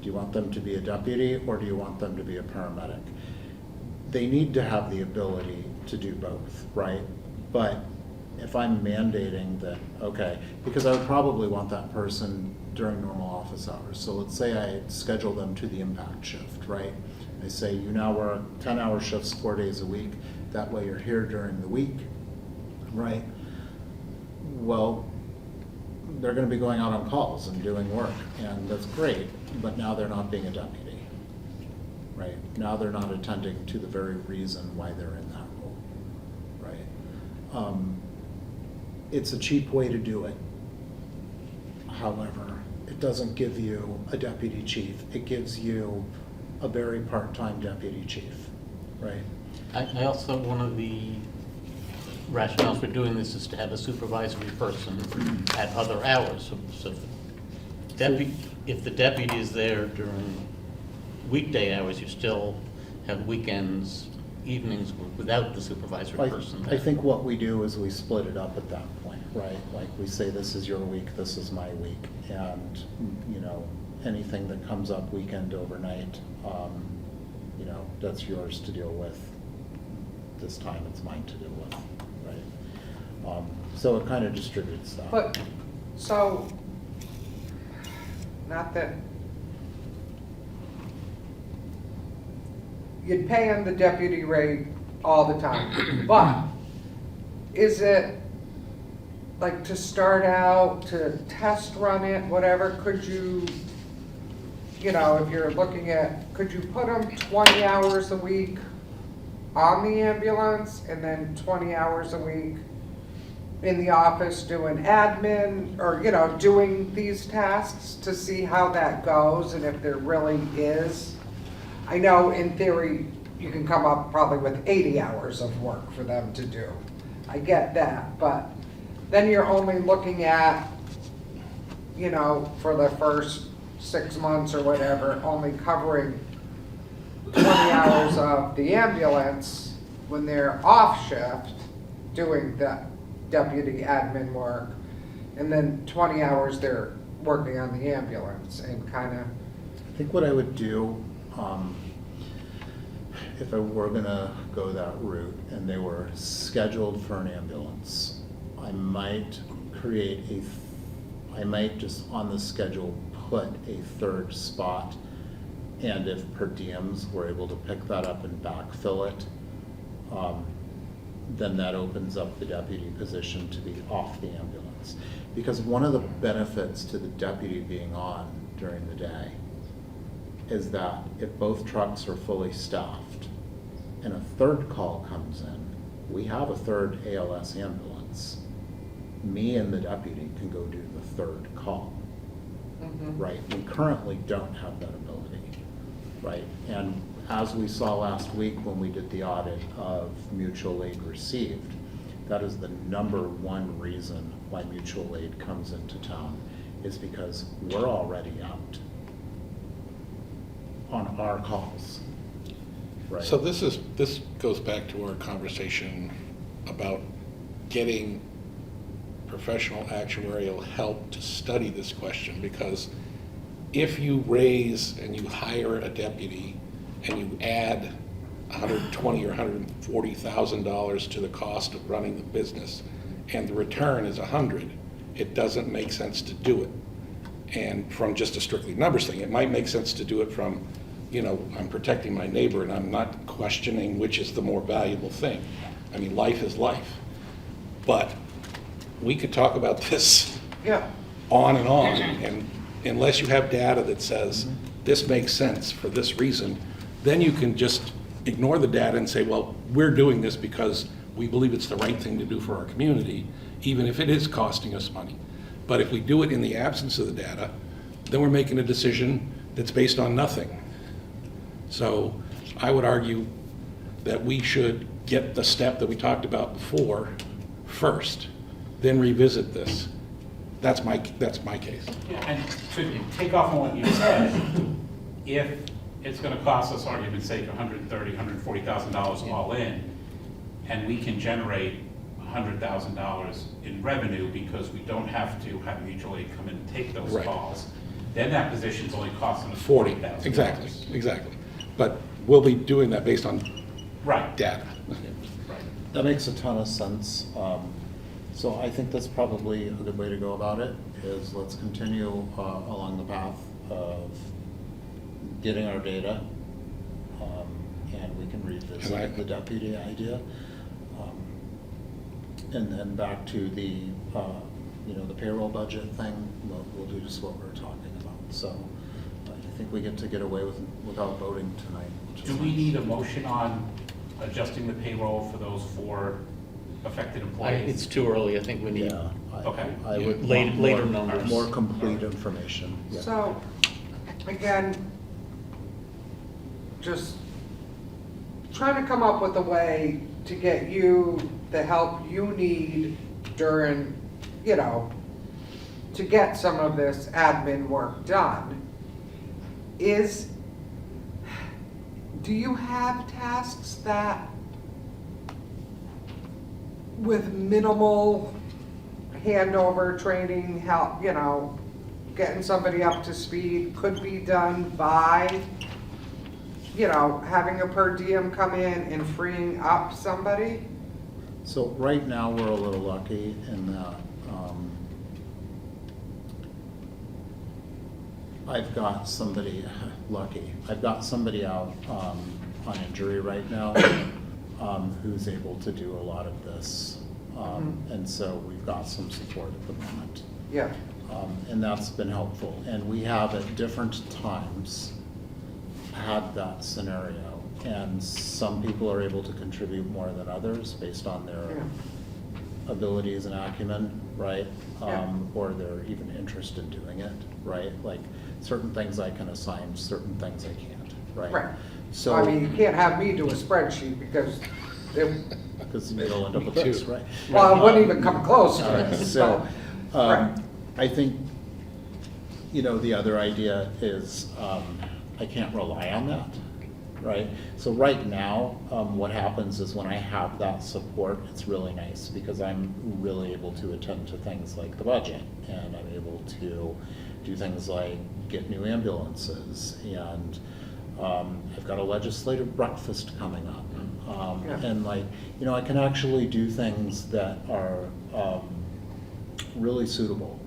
Do you want them to be a deputy or do you want them to be a paramedic? They need to have the ability to do both, right? But if I'm mandating that, okay, because I would probably want that person during normal office hours. So let's say I schedule them to the impact shift, right? I say, you now work 10-hour shifts 4 days a week. That way you're here during the week, right? Well, they're gonna be going out on calls and doing work, and that's great, but now they're not being a deputy, right? Now they're not attending to the very reason why they're in that role, right? It's a cheap way to do it. However, it doesn't give you a deputy chief. It gives you a very part-time deputy chief, right? I also, one of the rationales for doing this is to have a supervisory person at other hours. So if the deputy is there during weekday hours, you still have weekends, evenings without the supervisory person there. I think what we do is we split it up at that point, right? Like we say, this is your week, this is my week, and, you know, anything that comes up weekend, overnight, you know, that's yours to deal with. This time it's mine to deal with, right? So it kind of distributes that. But, so, not that, you'd pay him the deputy rate all the time, but is it, like, to start out, to test run it, whatever, could you, you know, if you're looking at, could you put him 20 hours a week on the ambulance and then 20 hours a week in the office doing admin, or, you know, doing these tasks to see how that goes and if there really is? I know in theory, you can come up probably with 80 hours of work for them to do. I get that, but then you're only looking at, you know, for the first 6 months or whatever, only covering 20 hours of the ambulance when they're off shift doing the deputy admin work, and then 20 hours they're working on the ambulance and kind of. I think what I would do, if I were gonna go that route and they were scheduled for an ambulance, I might I might just on the schedule put a third spot, and if per diems were able to pick that up and backfill it, then that opens up the deputy position to be off the ambulance. Because one of the benefits to the deputy being on during the day is that if both trucks are fully staffed and a third call comes in, we have a third ALS ambulance. Me and the deputy can go do the third call, right? We currently don't have that ability, right? And as we saw last week when we did the audit of mutual aid received, that is the #1 reason why mutual aid comes into town, is because we're already out on our calls, right? So this goes back to our conversation about getting professional actuarial help to study this question, because if you raise and you hire a deputy and you add $120,000 or $140,000 to the cost of running the business, and the return is 100, it doesn't make sense to do it. And from just a strictly numbers thing, it might make sense to do it from, I'm protecting my neighbor and I'm not questioning which is the more valuable thing. I mean, life is life. But we could talk about this Yeah. on, and unless you have data that says this makes sense for this reason, then you can just ignore the data and say, well, we're doing this because we believe it's the right thing to do for our community, even if it is costing us money. But if we do it in the absence of the data, then we're making a decision that's based on nothing. So I would argue that we should get the step that we talked about before first, then revisit this. That's my case. Yeah, and to take off on what you said, if it's gonna cost us, argument's sake, $130,000, $140,000 all in, and we can generate $100,000 in revenue because we don't have to have mutual aid come in and take those Right. calls, then that position's only costing us 40, $40,000. exactly. But we'll be doing that based on Right. data. Right. That makes a ton of sense. So I think that's probably a good way to go about it, is let's continue along the path of getting our data, and we can revisit the deputy idea. And then back to the, the payroll budget thing, we'll do just what we're talking about. So I think we get to get away without voting tonight. which is Do we nice. need a motion on adjusting the payroll for those 4 affected employees? It's too early, I think we need, Yeah. Okay. I would Later- want later more- numbers. More complete information. Yeah. So, again, just trying to come up with a way to get you the help you need during, to get some of this admin work done. Do you have tasks that, with minimal handover training, help, getting somebody up to speed, could be done by, having a per diem come in and freeing up somebody? So right now, we're a little lucky in that I've got somebody out on injury right now who's able to do a lot of this. And so we've got some support at the moment. Yeah, And that's been helpful. And we have at different times had that scenario. And some people are able to contribute more than others based on their yeah, abilities and acumen, right? Yeah. Or they're even interested in doing it, right? Like certain things I can assign, certain things I can't, right? right. So, I mean, you can't have me do a spreadsheet because because you'll end up with Me this, too. right? well, it wouldn't even come close to All right, it. so, Right. I think, the other idea is, I can't rely on that, right? So right now, what happens is when I have that support, it's really nice because I'm really able to attend to things like the budget, and I'm able to do things like get new ambulances, and I've got a legislative breakfast coming up. Yeah. And I can actually do things that are really suitable.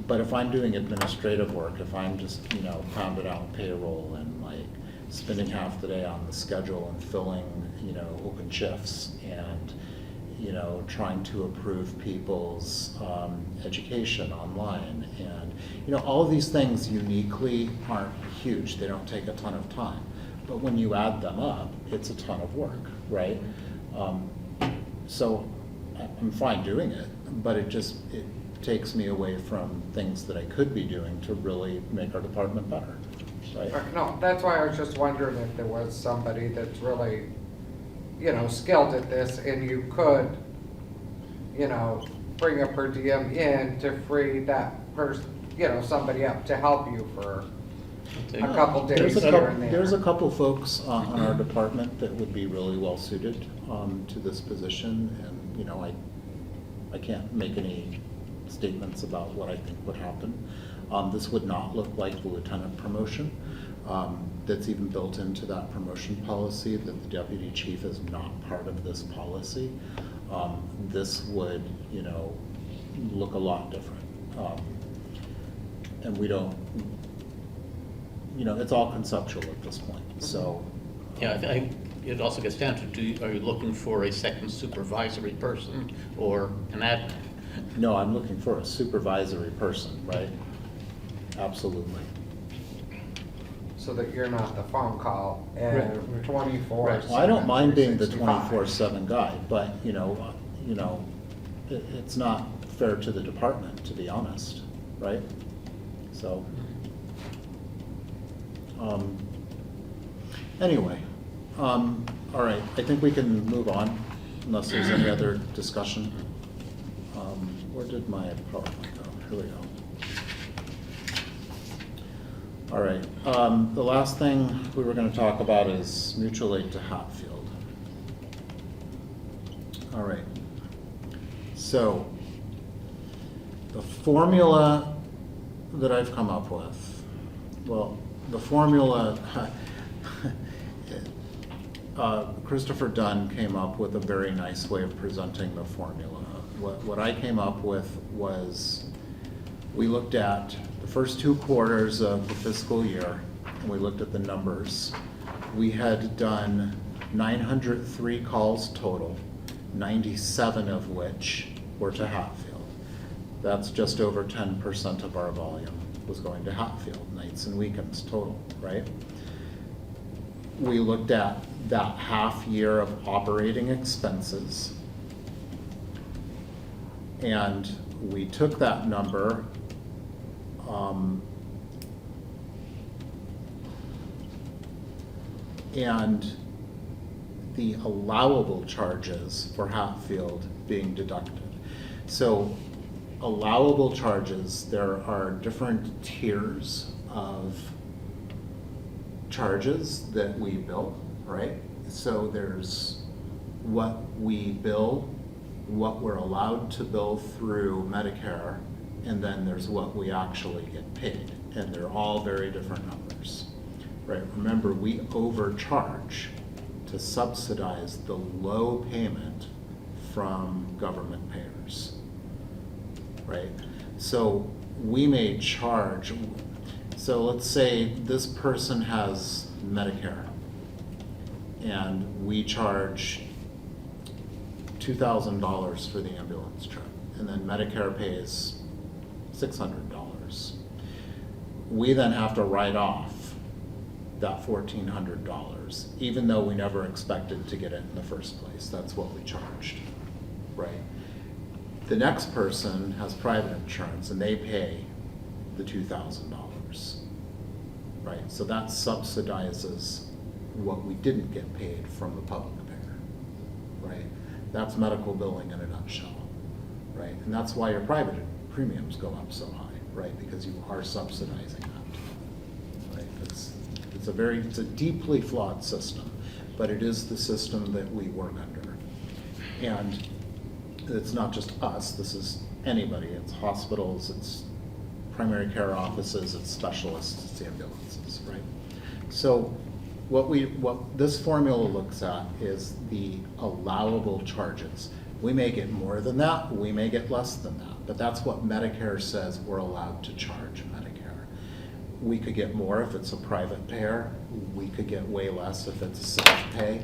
But if I'm doing administrative work, if I'm just, pounding out payroll and spending half the day on the schedule and filling, open shifts and, trying to approve people's education online and, all of these things uniquely aren't huge. They don't take a ton of time. But when you add them up, it's a ton of work, right? So I'm fine doing it, but takes me away from things that I could be doing to really make our department better, right? No, that's why I was just wondering if there was somebody that's really, you know, skilled at this, and you could, you know, bring a per diem in to free that person, you know, somebody up to help you for a couple days here and there. There's a couple folks on our department that would be really well suited to this position, and, you know, I can't make any statements about what I think would happen. This would not look like the lieutenant promotion. That's even built into that promotion policy, that the deputy chief is not part of this policy. This would, you know, look a lot different. And we don't, you know, it's all conceptual at this point, so. Yeah, I think it also gets down to, are you looking for a second supervisory person or an admin? No, I'm looking for a supervisory person, right? Absolutely. So that you're not the phone call Right. and 24. Right. Well, I don't mind being the 365. 24/7 guy, but, you know, it's not fair to the department, to be honest, right? So, anyway, all right, I think we can move on, unless there's any other discussion. Where did my PowerPoint go? Here we go. All right, the last thing we were gonna talk about is mutual aid to Hatfield. All right, so the formula that I've come up with, well, the formula, Christopher Dunn came up with a very nice way of presenting the formula. What I came up with was, we looked at the first 2 quarters of the fiscal year, and we looked at the numbers. We had done 903 calls total, 97 of which were to Hatfield. That's just over 10% of our volume was going to Hatfield, nights and weekends total, right? We looked at that half year of operating expenses, and we took that number and the allowable charges for Hatfield being deducted. So allowable charges, there are different tiers of charges that we bill, right? So there's what we bill, what we're allowed to bill through Medicare, and then there's what we actually get paid. And they're all very different numbers, right? Remember, we overcharge to subsidize the low payment from government payers, right? So we may charge, so let's say this person has Medicare, and we charge $2,000 for the ambulance trip, and then Medicare pays $600. We then have to write off that $1,400, even though we never expected to get it in the first place. That's what we charged, right? The next person has private insurance, and they pay the $2,000, right? So that subsidizes what we didn't get paid from the public payer, right? That's medical billing in a nutshell, right? And that's why your private premiums go up so high, right? Because you are subsidizing that, right? It's a deeply flawed system, but it is the system that we work under. And it's not just us, this is anybody. It's hospitals, it's primary care offices, it's specialists, it's ambulances, right? So what this formula looks at is the allowable charges. We may get more than that, we may get less than that, but that's what Medicare says we're allowed to charge Medicare. We could get more if it's a private payer, we could get way less if it's a self-pay.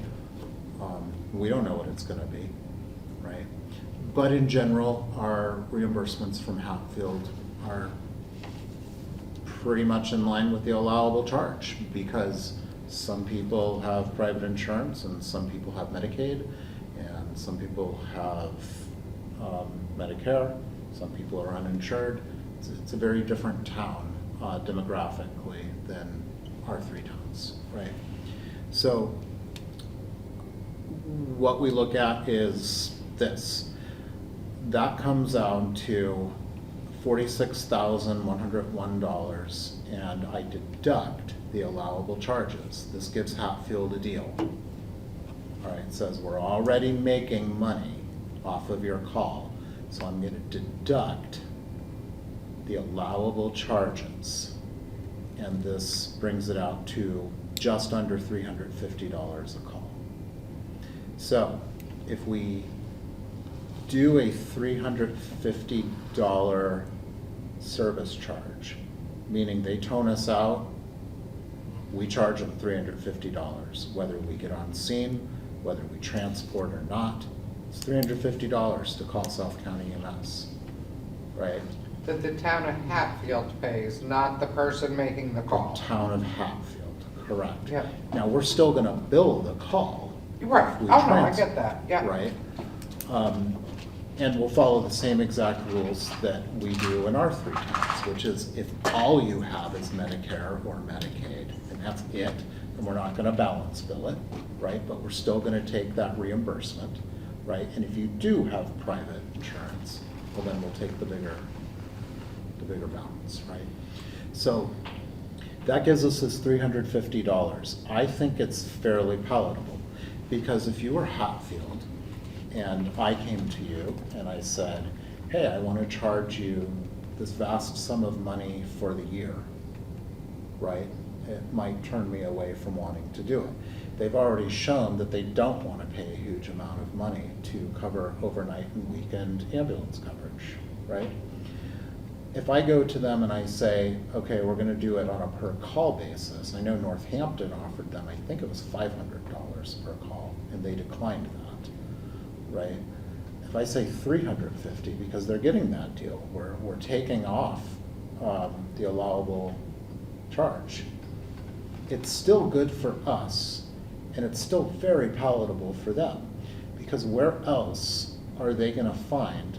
We don't know what it's gonna be, right? But in general, our reimbursements from Hatfield are pretty much in line with the allowable charge, because some people have private insurance and some people have Medicaid and some people have Medicare. Some people are uninsured. It's a very different town demographically than our three towns, right? So what we look at is this. That comes out to $46,101, and I deduct the allowable charges. This gives Hatfield a deal. All right, it says we're already making money off of your call, so I'm going to deduct the allowable charges, and this brings it out to just under $350 a call. So if we do a $350 service charge, meaning they tone us out, we charge them $350, whether we get on scene, whether we transport or not. It's $350 to call South County EMS, right? That the town of Hatfield pays, not the person making the call. Town of Hatfield, correct. Yeah. Now, we're still gonna bill the call. Right, if oh we no, I trans- get that, yeah. Right? And we'll follow the same exact rules that we do in our three towns, which is if all you have is Medicare or Medicaid, and that's it, and we're not gonna balance bill it, right? But we're still gonna take that reimbursement, right? And if you do have private insurance, well, then we'll take the bigger balance, right? So that gives us this $350. I think it's fairly palatable, because if you were Hatfield and I came to you and I said, hey, I want to charge you this vast sum of money for the year, right? It might turn me away from wanting to do it. They've already shown that they don't want to pay a huge amount of money to cover overnight and weekend ambulance coverage, right? If I go to them and I say, okay, we're going to do it on a per call basis, I know Northampton offered them, I think it was $500 per call, and they declined that, right? If I say $350, because they're getting that deal, we're taking off the allowable charge, it's still good for us, and it's still very palatable for them, because where else are they going to find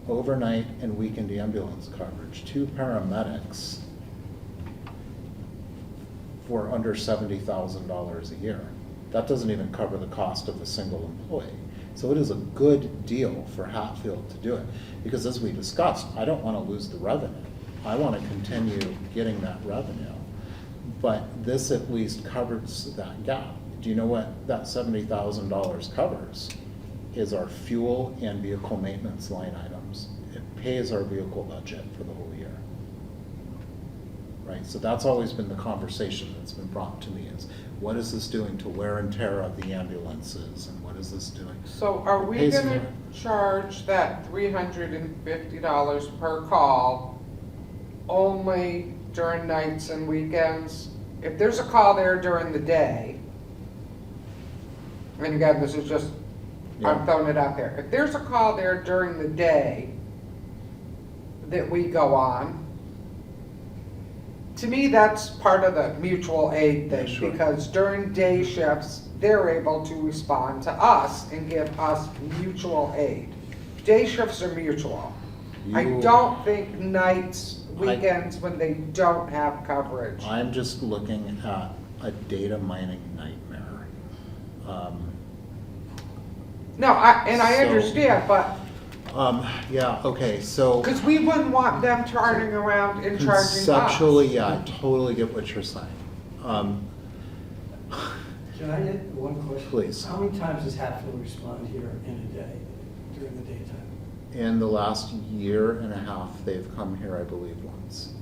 overnight and weekend ambulance coverage, 2 paramedics for under $70,000 a year? That doesn't even cover the cost of a single employee. So it is a good deal for Hatfield to do it, because as we discussed, I don't want to lose the revenue. I want to continue getting that revenue, but this at least covers that gap. Do you know what that $70,000 covers? Is our fuel and vehicle maintenance line items. It pays our vehicle budget for the whole year. Right, so that's always been the conversation that's been brought to me, is what is this doing to wear and tear of the ambulances, and what is this doing? So are we Pays gonna for- charge that $350 per call only during nights and weekends? If there's a call there during the day, and again, this is just, I'm Yeah. throwing it out there. If there's a call there during the day that we go on, to me, that's part of the mutual aid thing, Sure. because during day shifts, they're able to respond to us and give us mutual aid. Day shifts are mutual. I You- don't think nights, weekends, when they don't have coverage. I'm just looking at a data mining nightmare. No, and I So- understand, but, Yeah, okay, so because we wouldn't want them turning around and charging us. conceptually, yeah, I totally get what you're saying. Can I get one question? Please. How many times does Hatfield respond here in a day, during the daytime? In the last year and a half, they've come here, I believe, once.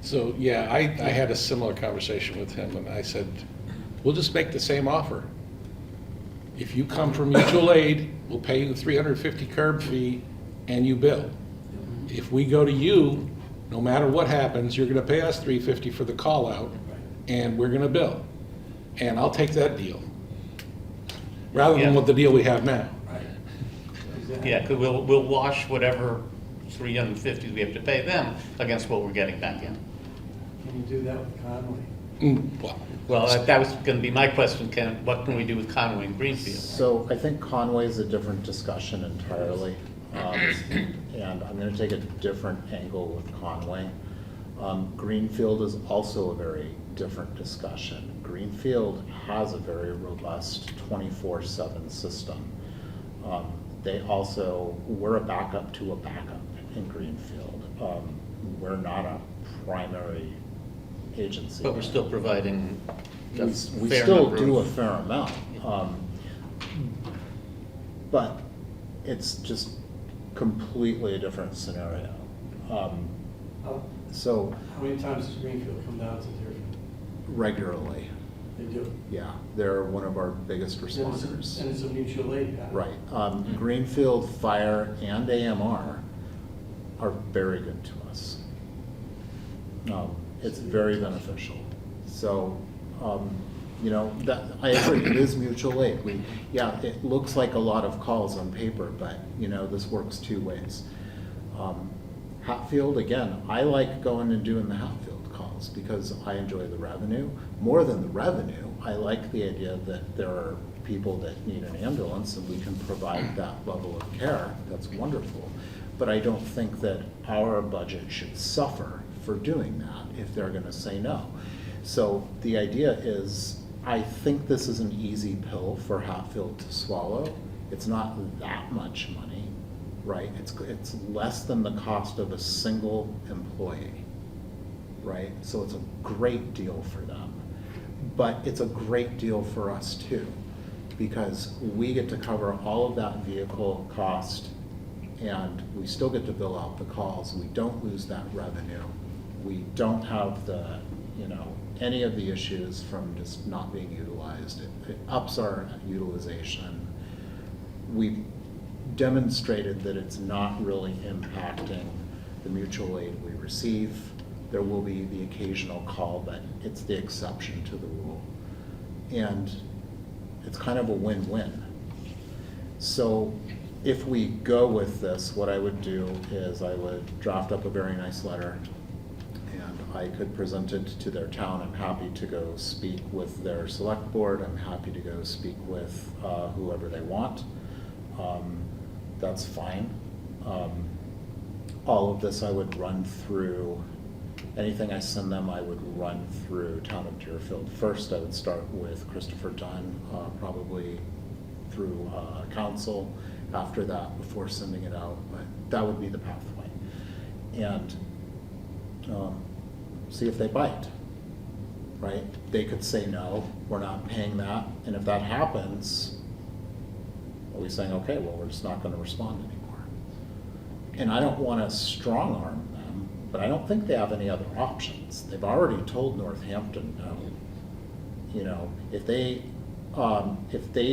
So, yeah, I had a similar conversation with him, and I said, we'll just make the same offer. If you come from mutual aid, we'll pay you the $350 curb fee, and you bill. If we go to you, no matter what happens, you're gonna pay us $350 for the call out, and we're gonna bill. And I'll take that deal, rather than Yeah. what the deal we have now. Right. Exactly. Yeah, because we'll wash whatever 350 we have to pay them against what we're getting back in. Can you do that with Conway? Well, Well, that was going to be my question, what can we do with Conway and Greenfield? So I think Conway's a different discussion entirely. And I'm gonna take a different angle with Conway. Greenfield is also a very different discussion. Greenfield has a very robust 24/7 system. They also, we're a backup to a backup in Greenfield. We're not a primary agency. But we're still providing a We fair still number do a of- fair amount. But it's just completely a different scenario. How So how many times does Greenfield come down to Deerfield? regularly, They do. yeah, they're one of our biggest And responders. it's a mutual aid pattern. Right. Greenfield Fire and AMR are very good to us. It's very beneficial. So, you know, that, I agree, it is mutual aid. Yeah, it looks like a lot of calls on paper, but, you know, this works two ways. Hatfield, again, I like going and doing the Hatfield calls because I enjoy the revenue. More than the revenue, I like the idea that there are people that need an ambulance and we can provide that level of care. That's wonderful. But I don't think that our budget should suffer for doing that if they're gonna say no. So the idea is, I think this is an easy pill for Hatfield to swallow. It's not that much money, right? It's less than the cost of a single employee, right? So it's a great deal for them. But it's a great deal for us too, because we get to cover all of that vehicle cost and we still get to bill out the calls. We don't lose that revenue. We don't have the, you know, any of the issues from just not being utilized. It ups our utilization. We've demonstrated that it's not really impacting the mutual aid we receive. There will be the occasional call, but it's the exception to the rule. And it's kind of a win-win. So if we go with this, what I would do is I would draft up a very nice letter and I could present it to their town. I'm happy to go speak with their select board. I'm happy to go speak with whoever they want. That's fine. All of this I would run through, anything I send them I would run through Town of Deerfield. First I would start with Christopher Dunn, probably through council after that before sending it out, but that would be the pathway. And see if they bite, right? They could say, no, we're not paying that. And if that happens, are we saying, okay, well, we're just not gonna respond anymore? And I don't wanna strong arm them, but I don't think they have any other options. They've already told Northampton no. You know, if they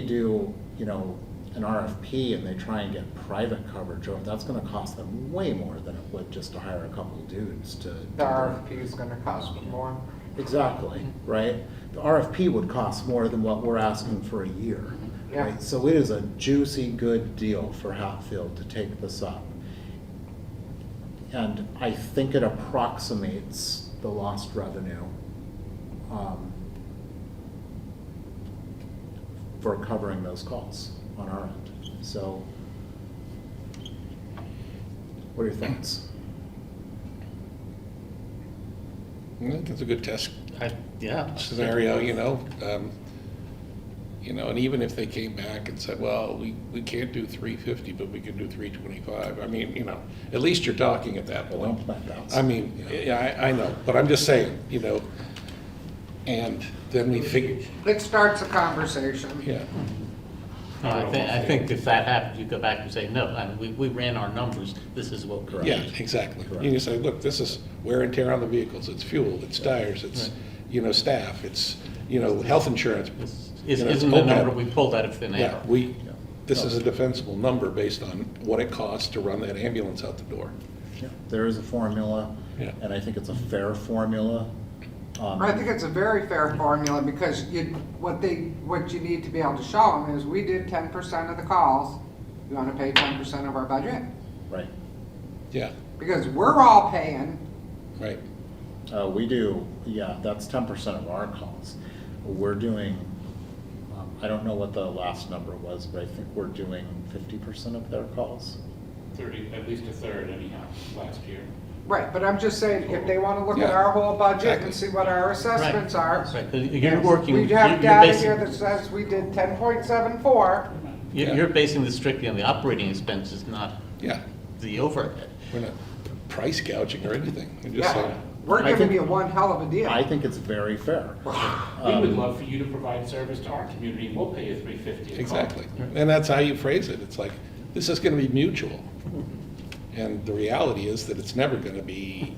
do, you know, an RFP and they try and get private coverage, or that's gonna cost them way more than it would just to hire a couple of dudes to. The RFP is gonna cost them more. Exactly, right? The RFP would cost more than what we're asking for a year, Yeah. right? So it is a juicy, good deal for Hatfield to take this up. And I think it approximates the lost revenue for covering those calls on our end. So what are your thoughts? I think it's a good test Yeah. scenario, you know. And even if they came back and said, well, we can't do 350, but we can do 325. I mean, you know, at least you're talking at that Well, point. don't back out. I mean, yeah, I know, but I'm just saying, you know, and then we figure, It starts a conversation. yeah. No, I think if that happens, you go back and say, no, I mean, we ran our numbers, this is what we Correct. Yeah, need. exactly. Correct. You can say, look, this is wear and tear on the vehicles, it's fuel, it's tires, it's, Right. you know, staff, it's, you know, health insurance. This you know, it's isn't the number OPEB. we pulled out of thin air. Yeah, this is a defensible number based on what it costs to run that ambulance out the door. Yeah, there is a formula, Yeah. and I think it's a fair formula. I think it's a very fair formula because what you need to be able to show them is we did 10% of the calls. You wanna pay 10% of our budget? Right. Yeah, Because we're all paying, right. We do, yeah, that's 10% of our calls. We're doing, I don't know what the last number was, but I think we're doing 50% of their calls. 30, at least a third anyhow, last year. Right, but I'm just saying, if they wanna look at Yeah, our whole budget and exactly. see what our assessments are. Right, 'cause you're working, We you're have data basing, here that says we did 10.74. you're basing this strictly on the operating expenses, not Yeah, the overhead. we're not price gouging or anything. We're just Yeah, saying, we're I giving think- you one hell of a deal. I think it's very fair. We would love for you to provide service to our community, and we'll pay you $350 a call. exactly. And that's how you phrase it. It's like, this is gonna be mutual. And the reality is that it's never gonna be,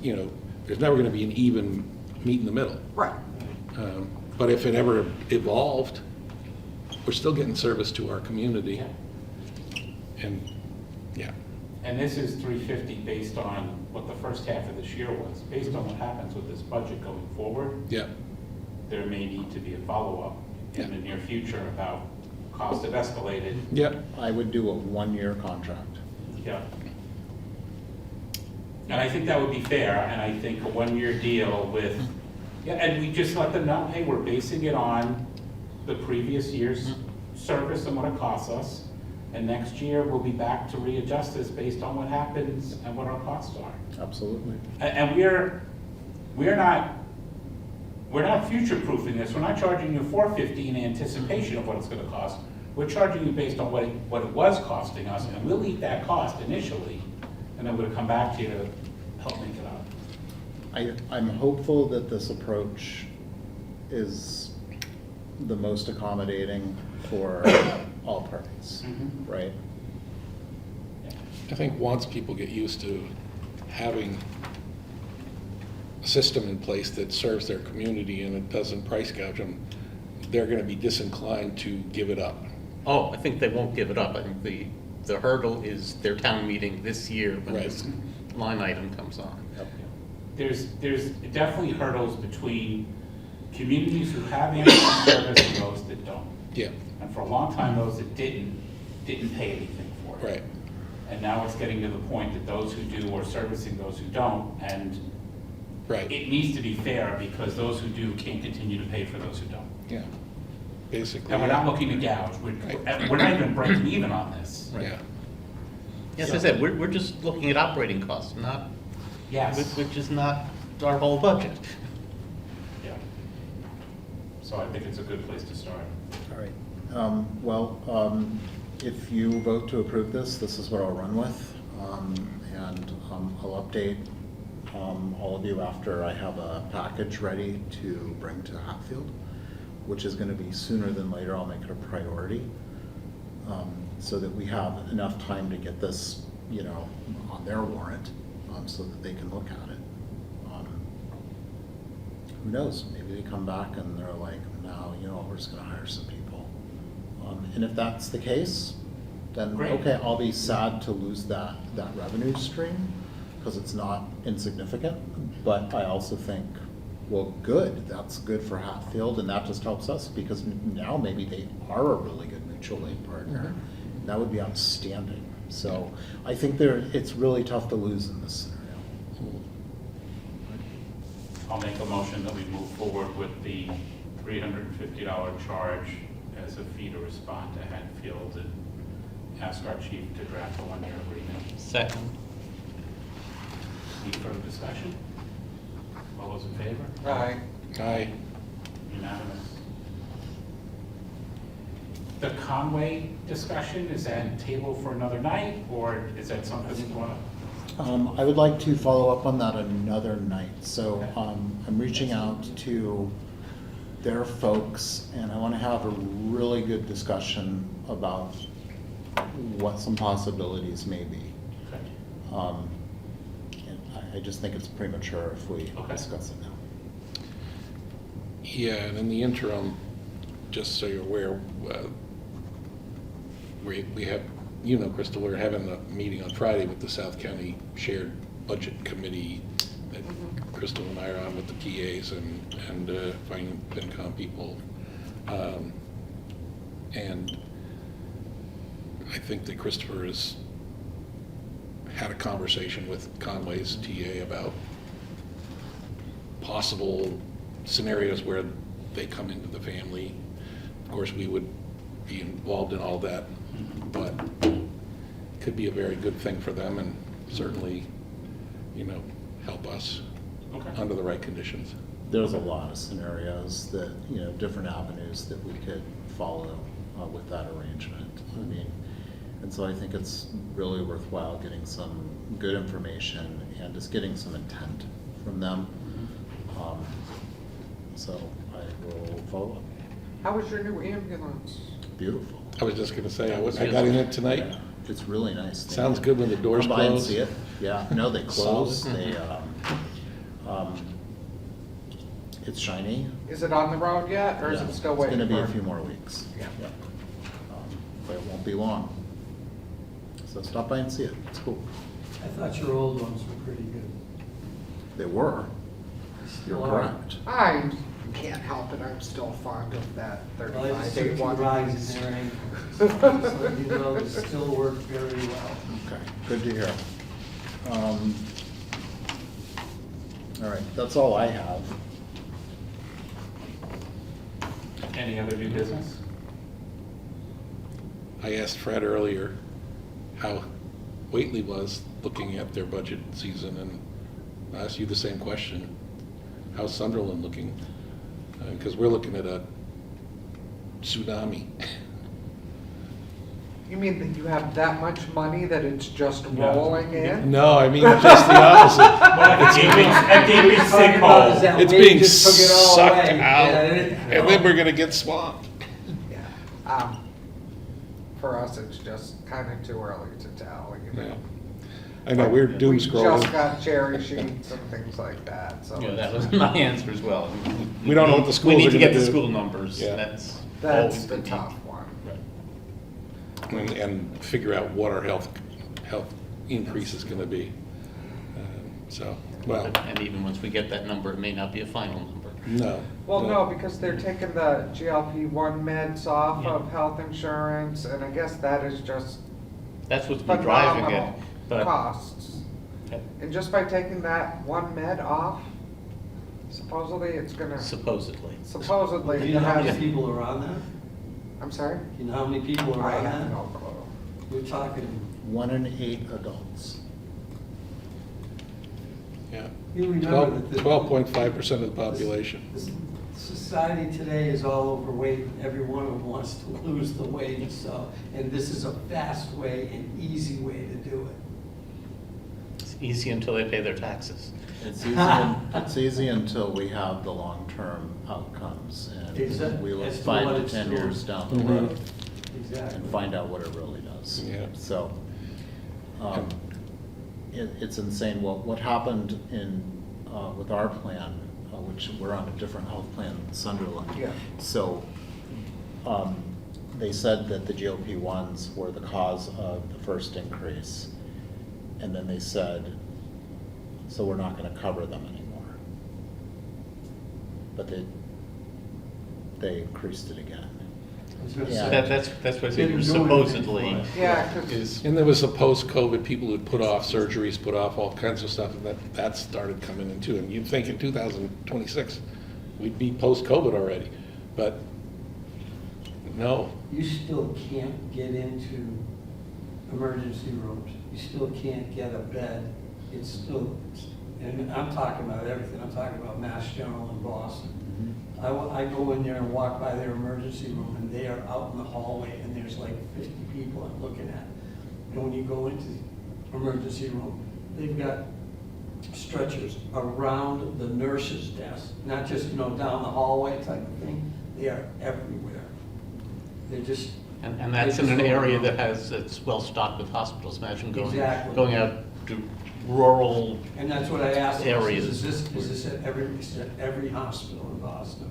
you know, there's never gonna be an even meet in the middle. Right, But if it ever evolved, we're still getting service to our community. And, yeah, And this is $350 based on what the first half of this year was. Based on what happens with this budget going forward, yeah, there may need to be a follow-up in the near future about costs have escalated. yeah. I would do a one-year contract. Yeah. And I think that would be fair, and I think a one-year deal with, yeah, and we just let them know, hey, we're basing it on the previous year's service and what it costs us. And next year, we'll be back to readjust this based on what happens and what our costs are. Absolutely. And we're not future-proofing this. We're not charging you $450 in anticipation of what it's gonna cost. We're charging you based on what it was costing us, and we'll eat that cost initially, and then we'll come back to you to help make it up. I'm hopeful that this approach is the most accommodating for all parties, Mhm. right? I think once people get used to having a system in place that serves their community and it doesn't price gouge them, they're gonna be disinclined to give it up. Oh, I think they won't give it up. I think the hurdle is their town meeting this year when Right. this line item comes on. There's definitely hurdles between communities who have ambulance service and those that don't. Yeah, And for a long time, those that didn't pay anything for it. right, And now it's getting to the point that those who do are servicing those who don't, and right, it needs to be fair, because those who do can't continue to pay for those who don't. yeah, basically. And we're not yeah. looking to gouge, Right. we're not even breaking even on this. Yeah, As I said, we're just looking at operating costs, not, Yes. which is not our whole budget. Yeah. So I think it's a good place to start. All right. If you vote to approve this, this is what I'll run with. And I'll update all of you after I have a package ready to bring to Hatfield, which is going to be sooner than later. I'll make it a priority, so that we have enough time to get this, you know, on their warrant, so that they can look at it. Who knows? Maybe they come back and they're like, no, you know, we're just going to hire some people. And if that's the case, then Great. okay, I'll be sad to lose that revenue stream, because it's not insignificant. But I also think, well, good, that's good for Hatfield, and that just helps us, because now maybe they are a really good mutual aid partner. That would be outstanding. So I think it's really tough to lose in this scenario. I'll make a motion that we move forward with the $350 charge as a fee to respond to Hatfield, and ask our chief to draft a one-year agreement. Second. Any further discussion? All those in favor? right. aye, Unanimous. The Conway discussion, is that table for another night, or is that something you want to? I would like to follow up on that another night. So I'm reaching out to their folks, and I want to have a really good discussion about what some possibilities may be. And I just think it's premature if we Okay. discuss it now. yeah, and in the interim, just so you're aware, we have, you know, Crystal, we're having a meeting on Friday with the South County Shared Budget Committee that Crystal and I are on with the PAs and FinCom people. And I think that Christopher has had a conversation with Conway's TA about possible scenarios where they come into the family. Of course, we would be involved in all that, but could be a very good thing for them and certainly, help us Okay. under the right conditions. There's a lot of scenarios that, different avenues that we could follow with that arrangement. I mean, and so I think it's really worthwhile getting some good information and just getting some intent from them. So I will follow up. How was your new ambulance? Beautiful. I was just gonna say, I got in it tonight. Yeah, it's really nice. Sounds good when the doors Come by and close. see it. Yeah, no, they close, Solid. they, it's shiny. Is it on the road yet, or is Yeah, it still waiting for? It's gonna be a few more weeks. Yeah. But it won't be long. So stop by and see it, it's cool. I thought your old ones were pretty good. They were, Still you're are. correct. I can't help it, I'm still fond of that Well, I just 35 took day two one. rides in there, and so you know, they still work very well. Okay, good to hear. All right, that's all I have. Any other new business? I asked Fred earlier how Whately was looking at their budget season, and I asked you the same question. How's Sunderland looking? Because we're looking at a tsunami. You mean that you have that much money that it's just Yeah. rolling in? No, I mean just the opposite. A gaping sinkhole. It's being Just took it all sucked away. out, Yeah, and then we're gonna get swamped. Yeah. For us, it's just kind of too early to tell, you know. Yeah. I know, we're doom We just scrolling. got cherry sheets and things like that, so. Yeah, that was my answer as well. We don't know what the schools We need are to get gonna the do. school numbers, Yeah. and that's That's always the the key. tough one. And figure out what our health increase is gonna be. So, well, And even once we get that number, it may not be a final number. no. Well, no, because they're taking the GLP-1 meds off Yeah. of health insurance, and I guess that is just That's what's been driving it. phenomenal But costs. And just by taking that one med off, supposedly it's gonna, supposedly. supposedly. Do you know how many have- people are on that? I'm sorry? Do you know how many people are I on have that? no clue. We're talking, 1 in 8 adults. Yeah. you remember that the. 12.5% of the population. this Society today is all overweight, and every one of them wants to lose the weight, so, and this is a fast way and easy way to do it. It's easy until they pay their taxes. It's easy until we have the long-term outcomes, and Exactly. we look As to 5 what to it's 10 doing. years down the Mhm. road Exactly. and find out what it really does. Yeah. So, it's insane. What happened with our plan, which we're on a different health plan than Sunderland. Yeah. So, they said that the GLP-1s were the cause of the first increase. And then they said, so we're not gonna cover them anymore. But they increased it again. I was gonna Yeah. say, That's what Didn't it do anything supposedly for it. Yeah, 'cause is. And there was a post-COVID, people who'd put off surgeries, put off all kinds of stuff, and that started coming in too. And you'd think in 2026, we'd be post-COVID already, but no. you still can't get into emergency rooms. You still can't get a bed. It's still, and I'm talking about everything. I'm talking about Mass General in Boston. I go in there and walk by their emergency room, and they are out in the hallway, and there's like 50 people I'm looking at. And when you go into the emergency room, they've got stretchers around the nurse's desk, not just, down the hallway type of thing. They are everywhere. They're just. And that's in an area that it's well stocked with hospitals. Imagine Exactly. going out to rural, And that's what I asked them. Areas. Is this at every hospital in Boston?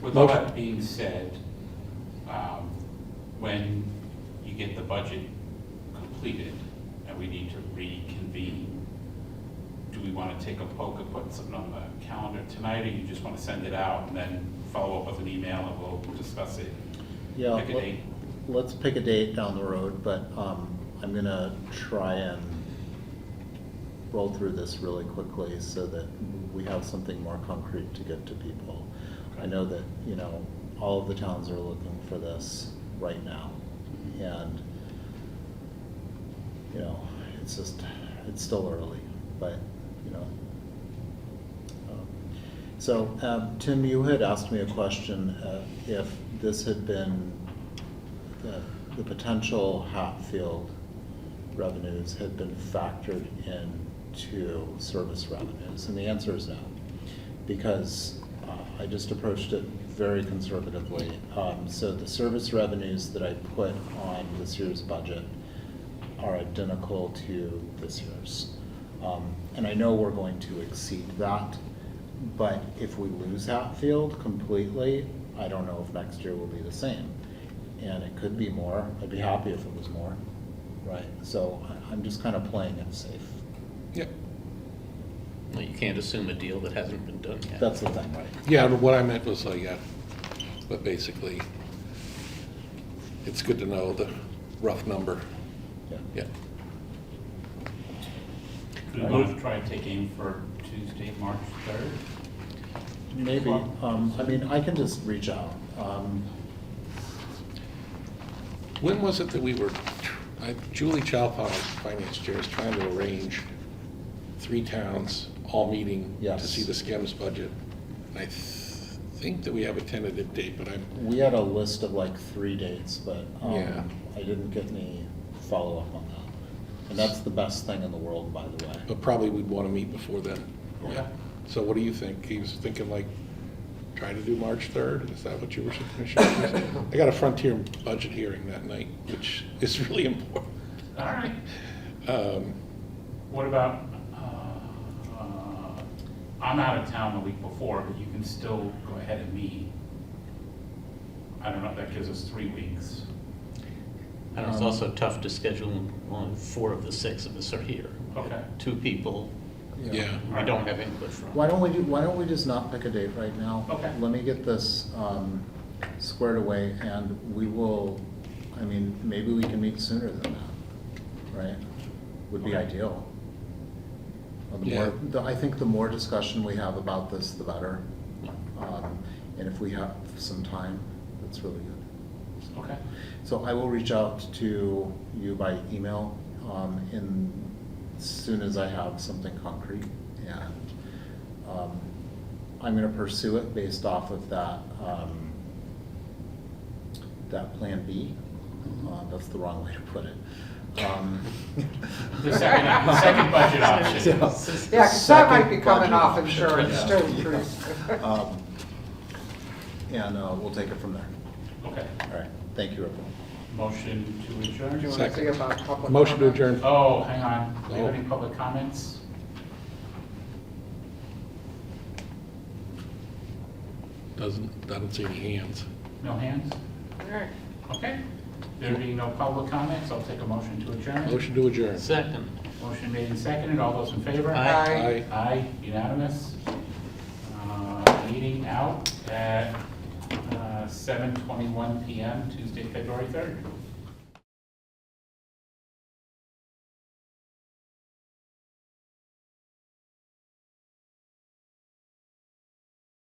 With all that being said, when you get the budget completed and we need to reconvene, do we want to take a poke at putting something on the calendar tonight, or you just want to send it out and then follow up with an email and we'll discuss it? Yeah, Pick a date. let's pick a date down the road, but I'm gonna try and roll through this really quickly so that we have something more concrete to get to people. I know that, all of the towns are looking for this right now. And, you know, it's still early, but, you know. So, Tim, you had asked me a question, if this had been, the potential Hatfield revenues had been factored into service revenues, and the answer is no. Because I just approached it very conservatively. So the service revenues that I put on this year's budget are identical to this year's. And I know we're going to exceed that, but if we lose Hatfield completely, I don't know if next year will be the same. And it could be more. I'd be happy if it was more, right? So I'm just kind of playing it safe. Yep. Well, you can't assume a deal that hasn't been done yet. That's the thing, right? Yeah, and what I meant was like, yeah, but basically, it's good to know the rough number. Yeah. Yeah. Do we want to try to take aim for Tuesday, March 3rd? Maybe. I mean, I can just reach out. When was it that we were, Julie Chalfant, finance chair, is trying to arrange 3 towns all meeting to Yes. see the SCEMS budget? And I think that we have a tentative date, but We had a list of like 3 dates, but Yeah. I didn't get any follow-up on that. And that's the best thing in the world, by the way. but probably we'd want to meet before then. Okay. So what do you think? He was thinking like, try to do March 3rd? Is that what you were suggesting? I got a Frontier budget hearing that night, which is really important. All right. Um, What about, I'm out of town the week before, but you can still go ahead and meet. I don't know, that gives us 3 weeks. And it's also tough to schedule when only 4 of the 6 of us are here. Okay. 2 people Yeah. we don't have input from. Why don't we just not pick a date right now? Okay. Let me get this squared away, and we will, I mean, maybe we can meet sooner than that, right? Would be Okay. ideal. The Yeah. I think the more discussion we have about this, the better. And if we have some time, that's really good. Okay. So I will reach out to you by email as soon as I have something concrete. And I'm going to pursue it based off of that, that Plan B. That's the wrong way to put it. The second budget option. Yeah, because that might be coming off insurance Yeah. too, Bruce. And we'll take it from there. Okay. All right. Thank you, everyone. Motion to Do you adjourn? want to Second. see about public Motion to comment? adjourn. Oh, hang on. Do we have Oh. any public comments? Doesn't see any hands. No hands? All right. Okay. There being no public comments, I'll take a motion to adjourn. Motion to adjourn. Second. Motion made and seconded. All those in favor? Aye. Aye. Aye, unanimous. Meeting out at 7:21 PM, Tuesday, February 3rd.